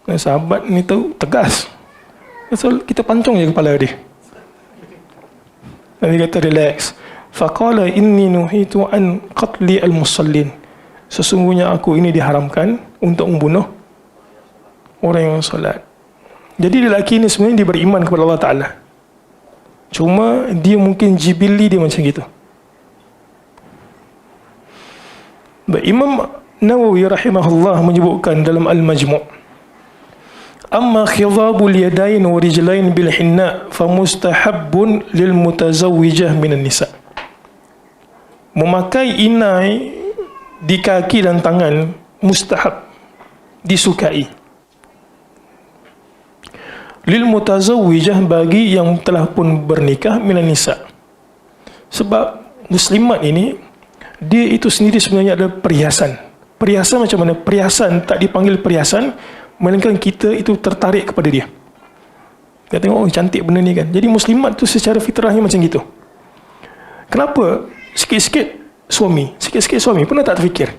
Speaker 1: Sahabat ni tahu tegas. Rasul, kita pancung je kepala dia. Nabi kata relax. Faqala inni nuhitu an qatli al-musallin. Sesungguhnya aku ini diharamkan untuk membunuh orang yang solat. Jadi lelaki ini sebenarnya dia beriman kepada Allah Ta'ala. Cuma dia mungkin jibili dia macam gitu. Imam Nawawi rahimahullah menyebutkan dalam Al-Majmu', amma khidabul yadain wa rijlain bil hinna fa mustahabbun lil mutazawwijah minan nisa. Memakai inai di kaki dan tangan mustahab, disukai. Lil mutazawwijah, bagi yang telah pun bernikah, minan nisa. Sebab muslimat ini, dia itu sendiri sebenarnya adalah perhiasan. Perhiasan macam mana? Perhiasan tak dipanggil perhiasan, melainkan kita itu tertarik kepada dia. Kita tengok, oh cantik benda ni kan. Jadi muslimat tu secara fitrahnya macam gitu. Kenapa? Sikit-sikit suami, pernah tak terfikir?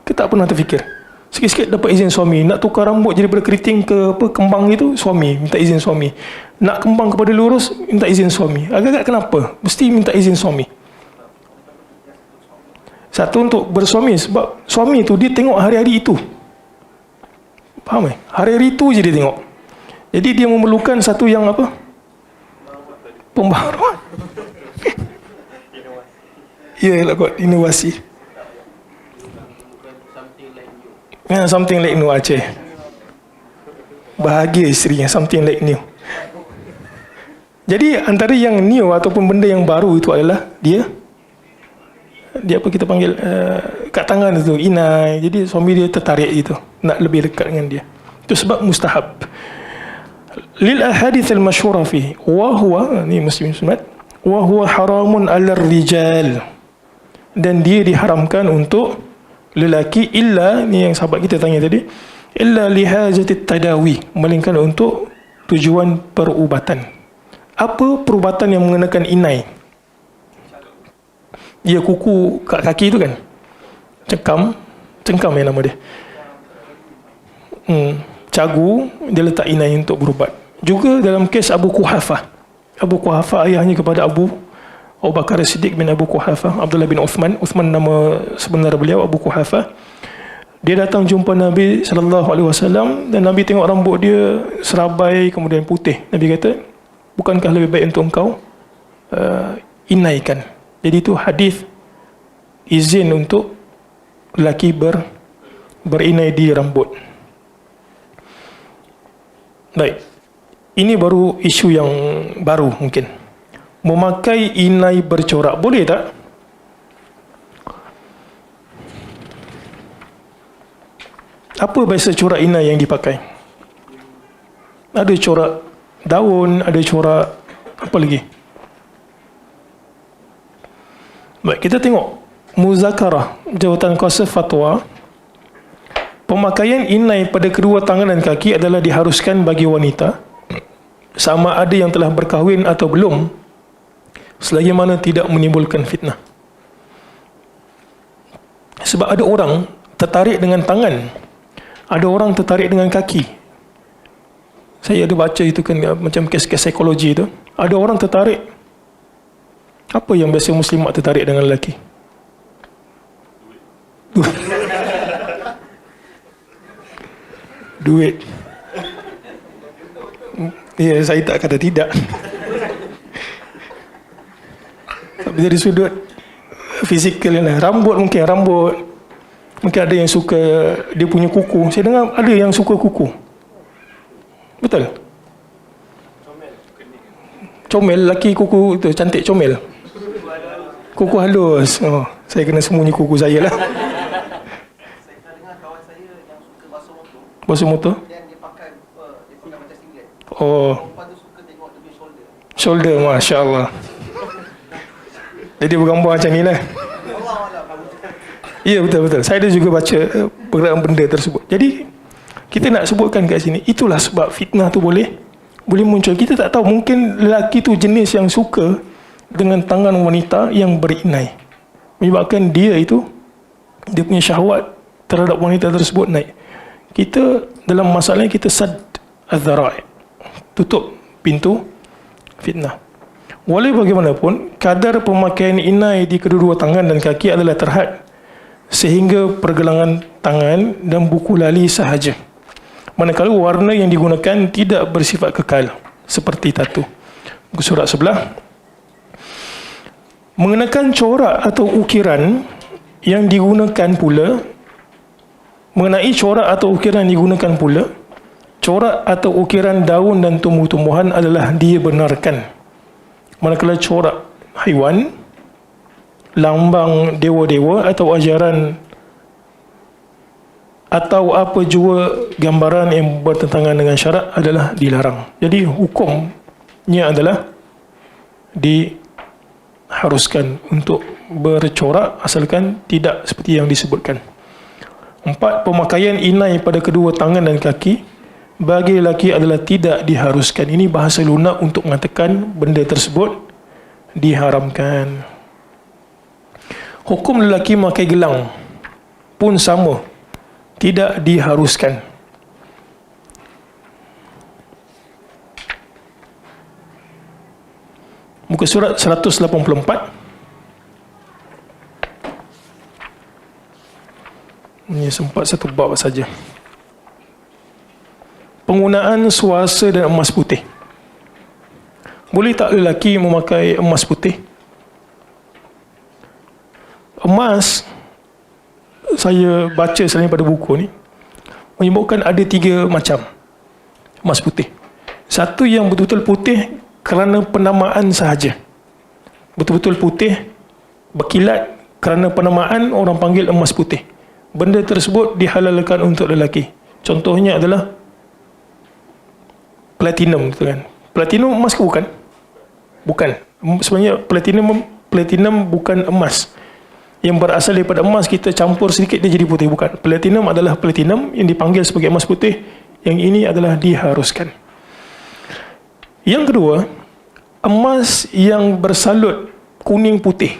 Speaker 1: Kita tak pernah terfikir. Sikit-sikit dapat izin suami. Nak tukar rambut jadi daripada keriting ke apa, kembang itu, suami minta izin suami. Nak kembang kepada lurus, minta izin suami. Agak-agak kenapa? Mesti minta izin suami. Satu, untuk bersuami, sebab suami tu dia tengok hari-hari itu. Faham eh? Hari-hari itu je dia tengok. Jadi dia memerlukan satu yang apa? Pembaharuan. Ya lah kot, inovasi. Something like new Aceh. Bahagia isterinya, something like new. Jadi antara yang new ataupun benda yang baru itu adalah dia apa kita panggil kat tangan itu, inai. Jadi suami dia tertarik itu, nak lebih dekat dengan dia. Itu sebab mustahab. Lil ahadits al masyhura fi wa huwa, ni muslim sunat, wa huwa haramun 'ala rijal. Dan dia diharamkan untuk lelaki, illa, ni yang sahabat kita tanya tadi, illa lihajatit tadawi, melainkan untuk tujuan perubatan. Apa perubatan yang mengenakan inai? Dia kuku kat kaki tu kan, cengkam yang nama dia, cagu, dia letak inai untuk berubat. Juga dalam kes Abu Quhafah ayahnya kepada Abu Bakar Siddiq bin Abu Quhafah, Abdullah bin Uthman nama sebenar beliau, Abu Quhafah. Dia datang jumpa Nabi SAW dan Nabi tengok rambut dia serabai kemudian putih. Nabi kata, bukankah lebih baik untuk engkau inaikan? Jadi itu hadis izin untuk lelaki berinai di rambut. Baik, ini baru isu yang baru mungkin. Memakai inai bercorak, boleh tak? Apa bahasa corak inai yang dipakai? Ada corak daun, ada corak apa lagi? Baik, kita tengok Muzakarah Jawatan Kuasa Fatwa. Pemakaian inai pada kedua tangan dan kaki adalah diharuskan bagi wanita, sama ada yang telah berkahwin atau belum, selagi mana tidak menimbulkan fitnah. Sebab ada orang tertarik dengan tangan, ada orang tertarik dengan kaki. Saya ada baca itu kan, macam kes-kes psikologi itu. Ada orang tertarik. Apa yang biasa muslimat tertarik dengan lelaki? Duit. Ya, saya tak kata tidak. Tapi dari sudut fizikal lah. Rambut. Mungkin ada yang suka dia punya kuku. Saya dengar ada yang suka kuku. Betul? Comel, lelaki kuku tu cantik comel. Kuku halus. Oh, saya kena sembunyi kuku saya lah.
Speaker 3: Saya dengar kawan saya yang suka
Speaker 1: basuh motor.
Speaker 3: Dan dia pakai macam singlet.
Speaker 1: Oh.
Speaker 3: Perempuan tu suka tengok dia punya
Speaker 1: Shoulder, Masya Allah. Jadi bergambar macam ni lah. Ya, betul. Saya ada juga baca pergerakan benda tersebut. Jadi kita nak sebutkan kat sini, itulah sebab fitnah tu boleh boleh muncul. Kita tak tahu, mungkin lelaki tu jenis yang suka dengan tangan wanita yang berinai, menyebabkan dia punya syahwat terhadap wanita tersebut naik. Kita dalam masalahnya kita sad az-zara'i, tutup pintu fitnah. Walau bagaimanapun, kadar pemakaian inai di kedua-dua tangan dan kaki adalah terhad sehingga pergelangan tangan dan buku lali sahaja, manakala warna yang digunakan tidak bersifat kekal seperti tatu. Buku surat sebelah. Mengenakan corak atau ukiran yang digunakan pula, mengenai corak atau ukiran yang digunakan pula, corak atau ukiran daun dan tumbuh-tumbuhan adalah dibenarkan, manakala corak haiwan, lambang dewa-dewa atau ajaran atau apa jua gambaran yang bertentangan dengan syarak adalah dilarang. Jadi hukumnya adalah diharuskan untuk bercorak asalkan tidak seperti yang disebutkan. 4. Pemakaian inai pada kedua tangan dan kaki bagi lelaki adalah tidak diharuskan. Ini bahasa lunak untuk mengatakan benda tersebut diharamkan. Hukum lelaki memakai gelang pun sama, tidak diharuskan. Muka surat 184. Ini sempat satu bab saja. Penggunaan suasa dan emas putih. Boleh tak lelaki memakai emas putih? Emas, saya baca selain pada buku ni, menyebutkan ada 3 macam emas putih. Satu yang betul-betul putih kerana penamaan sahaja, betul-betul putih berkilat kerana penamaan, orang panggil emas putih. Benda tersebut dihalalkan untuk lelaki. Contohnya adalah platinum, gitu kan. Platinum emas ke bukan? Bukan. Sebenarnya platinum bukan emas. Yang berasal daripada emas, kita campur sedikit dia jadi putih. Bukan. Platinum adalah platinum yang dipanggil sebagai emas putih. Yang ini adalah diharuskan. Yang kedua, emas yang bersalut kuning putih.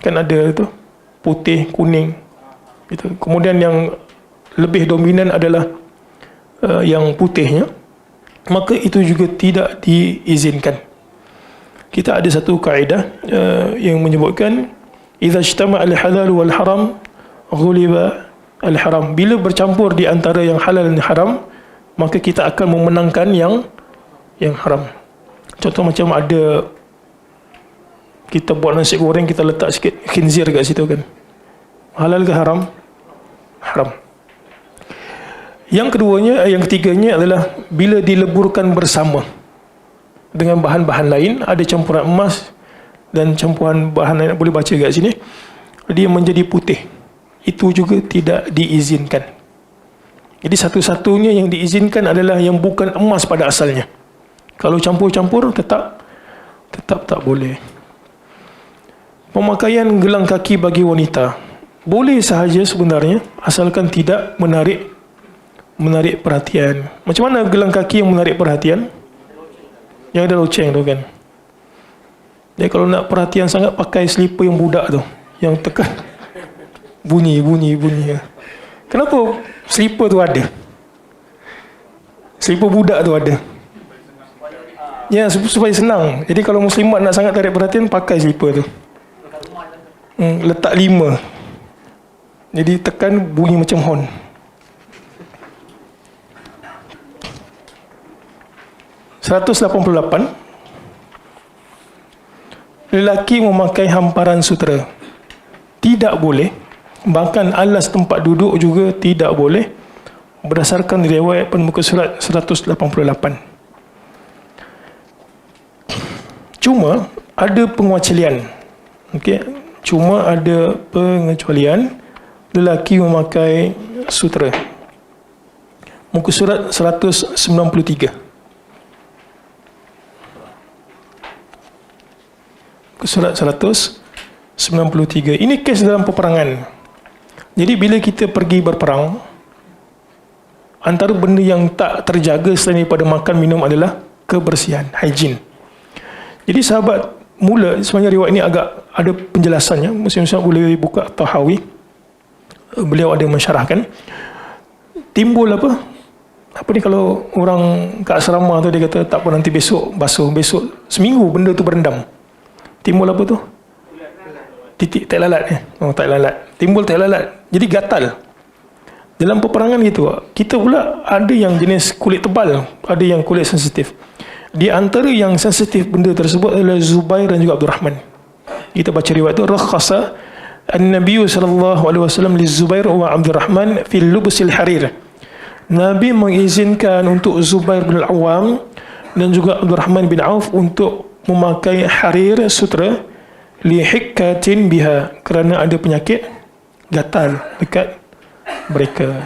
Speaker 1: Kan ada tu, putih kuning. Itu. Kemudian yang lebih dominan adalah yang putihnya. Maka itu juga tidak diizinkan. Kita ada satu kaedah yang menyebutkan idza ijtama al-halal wal haram ghuliba al-haram. Bila bercampur di antara yang halal dan haram, maka kita akan memenangkan yang haram. Contoh macam ada kita buat nasi goreng, kita letak sikit khinzir kat situ kan. Halal ke haram? Haram. Yang ketiganya adalah bila dileburkan bersama dengan bahan-bahan lain, ada campuran emas dan campuran bahan lain, boleh baca kat sini, dia menjadi putih. Itu juga tidak diizinkan. Jadi satu-satunya yang diizinkan adalah yang bukan emas pada asalnya. Kalau campur-campur tetap tak boleh. Pemakaian gelang kaki bagi wanita boleh sahaja sebenarnya, asalkan tidak menarik perhatian. Macam mana gelang kaki yang menarik perhatian? Yang ada loceng tu kan. Dia kalau nak perhatian sangat, pakai slipper yang budak tu, yang tekan bunyi. Kenapa slipper tu ada? Slipper budak tu ada. Ya, supaya senang. Jadi kalau muslimat nak sangat tarik perhatian, pakai slipper tu. Letak 5. Jadi tekan, bunyi macam horn. (188) Lelaki memakai hamparan sutera tidak boleh, bahkan alas tempat duduk juga tidak boleh, berdasarkan riwayat pada muka surat 188. Cuma ada pengecualian. Okey, cuma ada pengecualian lelaki memakai sutera. Muka surat 193. Surat 193. Ini kes dalam peperangan. Jadi bila kita pergi berperang, antara benda yang tak terjaga selain daripada makan minum adalah kebersihan, hygiene. Jadi sahabat mula, sebenarnya riwayat ini agak ada penjelasannya. Muslim-muslim boleh buka Tahawi, beliau ada mensyarahkan. Timbul apa ni, kalau orang kat asrama tu dia kata tak apa, nanti besok basuh, besok seminggu benda tu berendam. Timbul apa tu? Titik tak lalat tak lalat. Timbul tak lalat. Jadi gatal. Dalam peperangan gitu, kita pula ada yang jenis kulit tebal, ada yang kulit sensitif. Di antara yang sensitif benda tersebut adalah Zubair dan juga Abdul Rahman. Kita baca riwayat tu, rakhasa an-nabiy sallallahu alaihi wasallam li Zubair wa Abdul Rahman fi lubsil harir. Nabi mengizinkan untuk Zubair bin Al-Awwam dan juga Abdul Rahman bin Auf untuk memakai harir, sutra, li hikkatin biha, kerana ada penyakit gatal dekat mereka.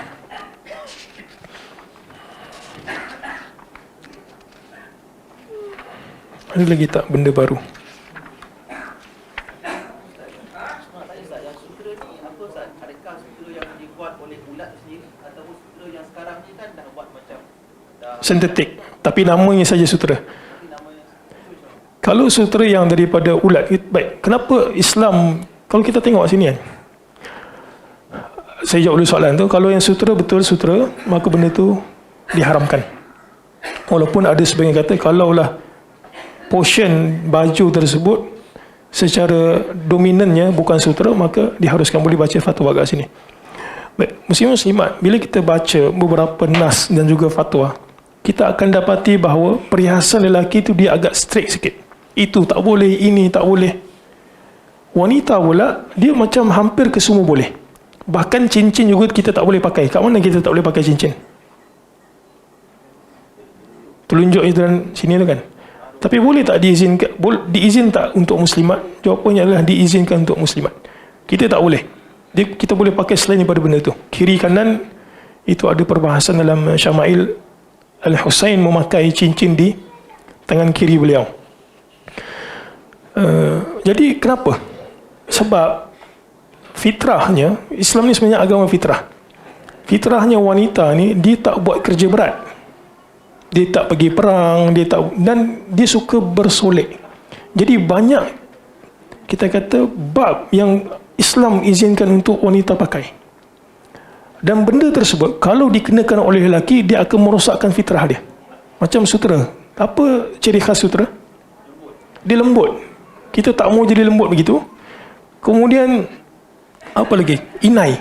Speaker 1: Ada lagi tak benda baru?
Speaker 3: Yang sutra ni apa Ustaz? Adakah sutra yang dibuat oleh ulat sendiri ataupun sutra yang sekarang ni kan dah buat macam
Speaker 1: Sintetik, tapi namanya saja sutra. Kalau sutra yang daripada ulat, baik, kenapa Islam, kalau kita tengok sini kan, saya jawab dulu soalan tu, kalau yang sutra betul sutra, maka benda tu diharamkan. Walaupun ada sebagian kata kalaulah portion baju tersebut secara dominannya bukan sutra, maka diharuskan. Boleh baca fatwa kat sini. Baik, muslim-muslimat, bila kita baca beberapa nas dan juga fatwa, kita akan dapati bahawa perhiasan lelaki itu dia agak strict sikit. Itu tak boleh, ini tak boleh. Wanita pula, dia macam hampir ke semua boleh. Bahkan cincin juga kita tak boleh pakai. Kat mana kita tak boleh pakai cincin? Telunjuk itu dan sini tu kan. Tapi boleh tak diizinkan? Diizin tak untuk muslimat? Jawapannya adalah diizinkan untuk muslimat. Kita tak boleh. Kita boleh pakai selain daripada benda tu. Kiri kanan, itu ada perbahasan dalam Syama'il. Al-Husain memakai cincin di tangan kiri beliau. Jadi kenapa? Sebab fitrahnya, Islam ni sebenarnya agama fitrah. Fitrahnya wanita ni, dia tak buat kerja berat. Dia tak pergi perang, dan dia suka bersolek. Jadi banyak, kita kata, bab yang Islam izinkan untuk wanita pakai. Dan benda tersebut, kalau dikenakan oleh lelaki, dia akan merosakkan fitrah dia. Macam sutra. Apa ciri khas sutra? Dia lembut. Kita tak mau jadi lembut begitu. Kemudian apa lagi? Inai.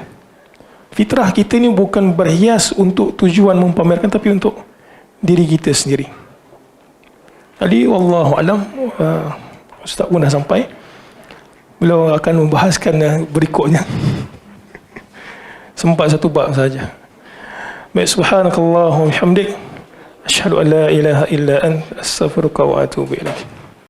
Speaker 1: Fitrah kita ni bukan berhias untuk tujuan mempamerkan, tapi untuk diri kita sendiri. Jadi wallahu alam, Ustaz pun dah sampai. Beliau akan membahaskan berikutnya. Sempat satu bab saja. Baik, subhanakallahumma wa bihamdik, asyhadu an la ilaha illa anta, astaghfiruka wa atubu ilaik.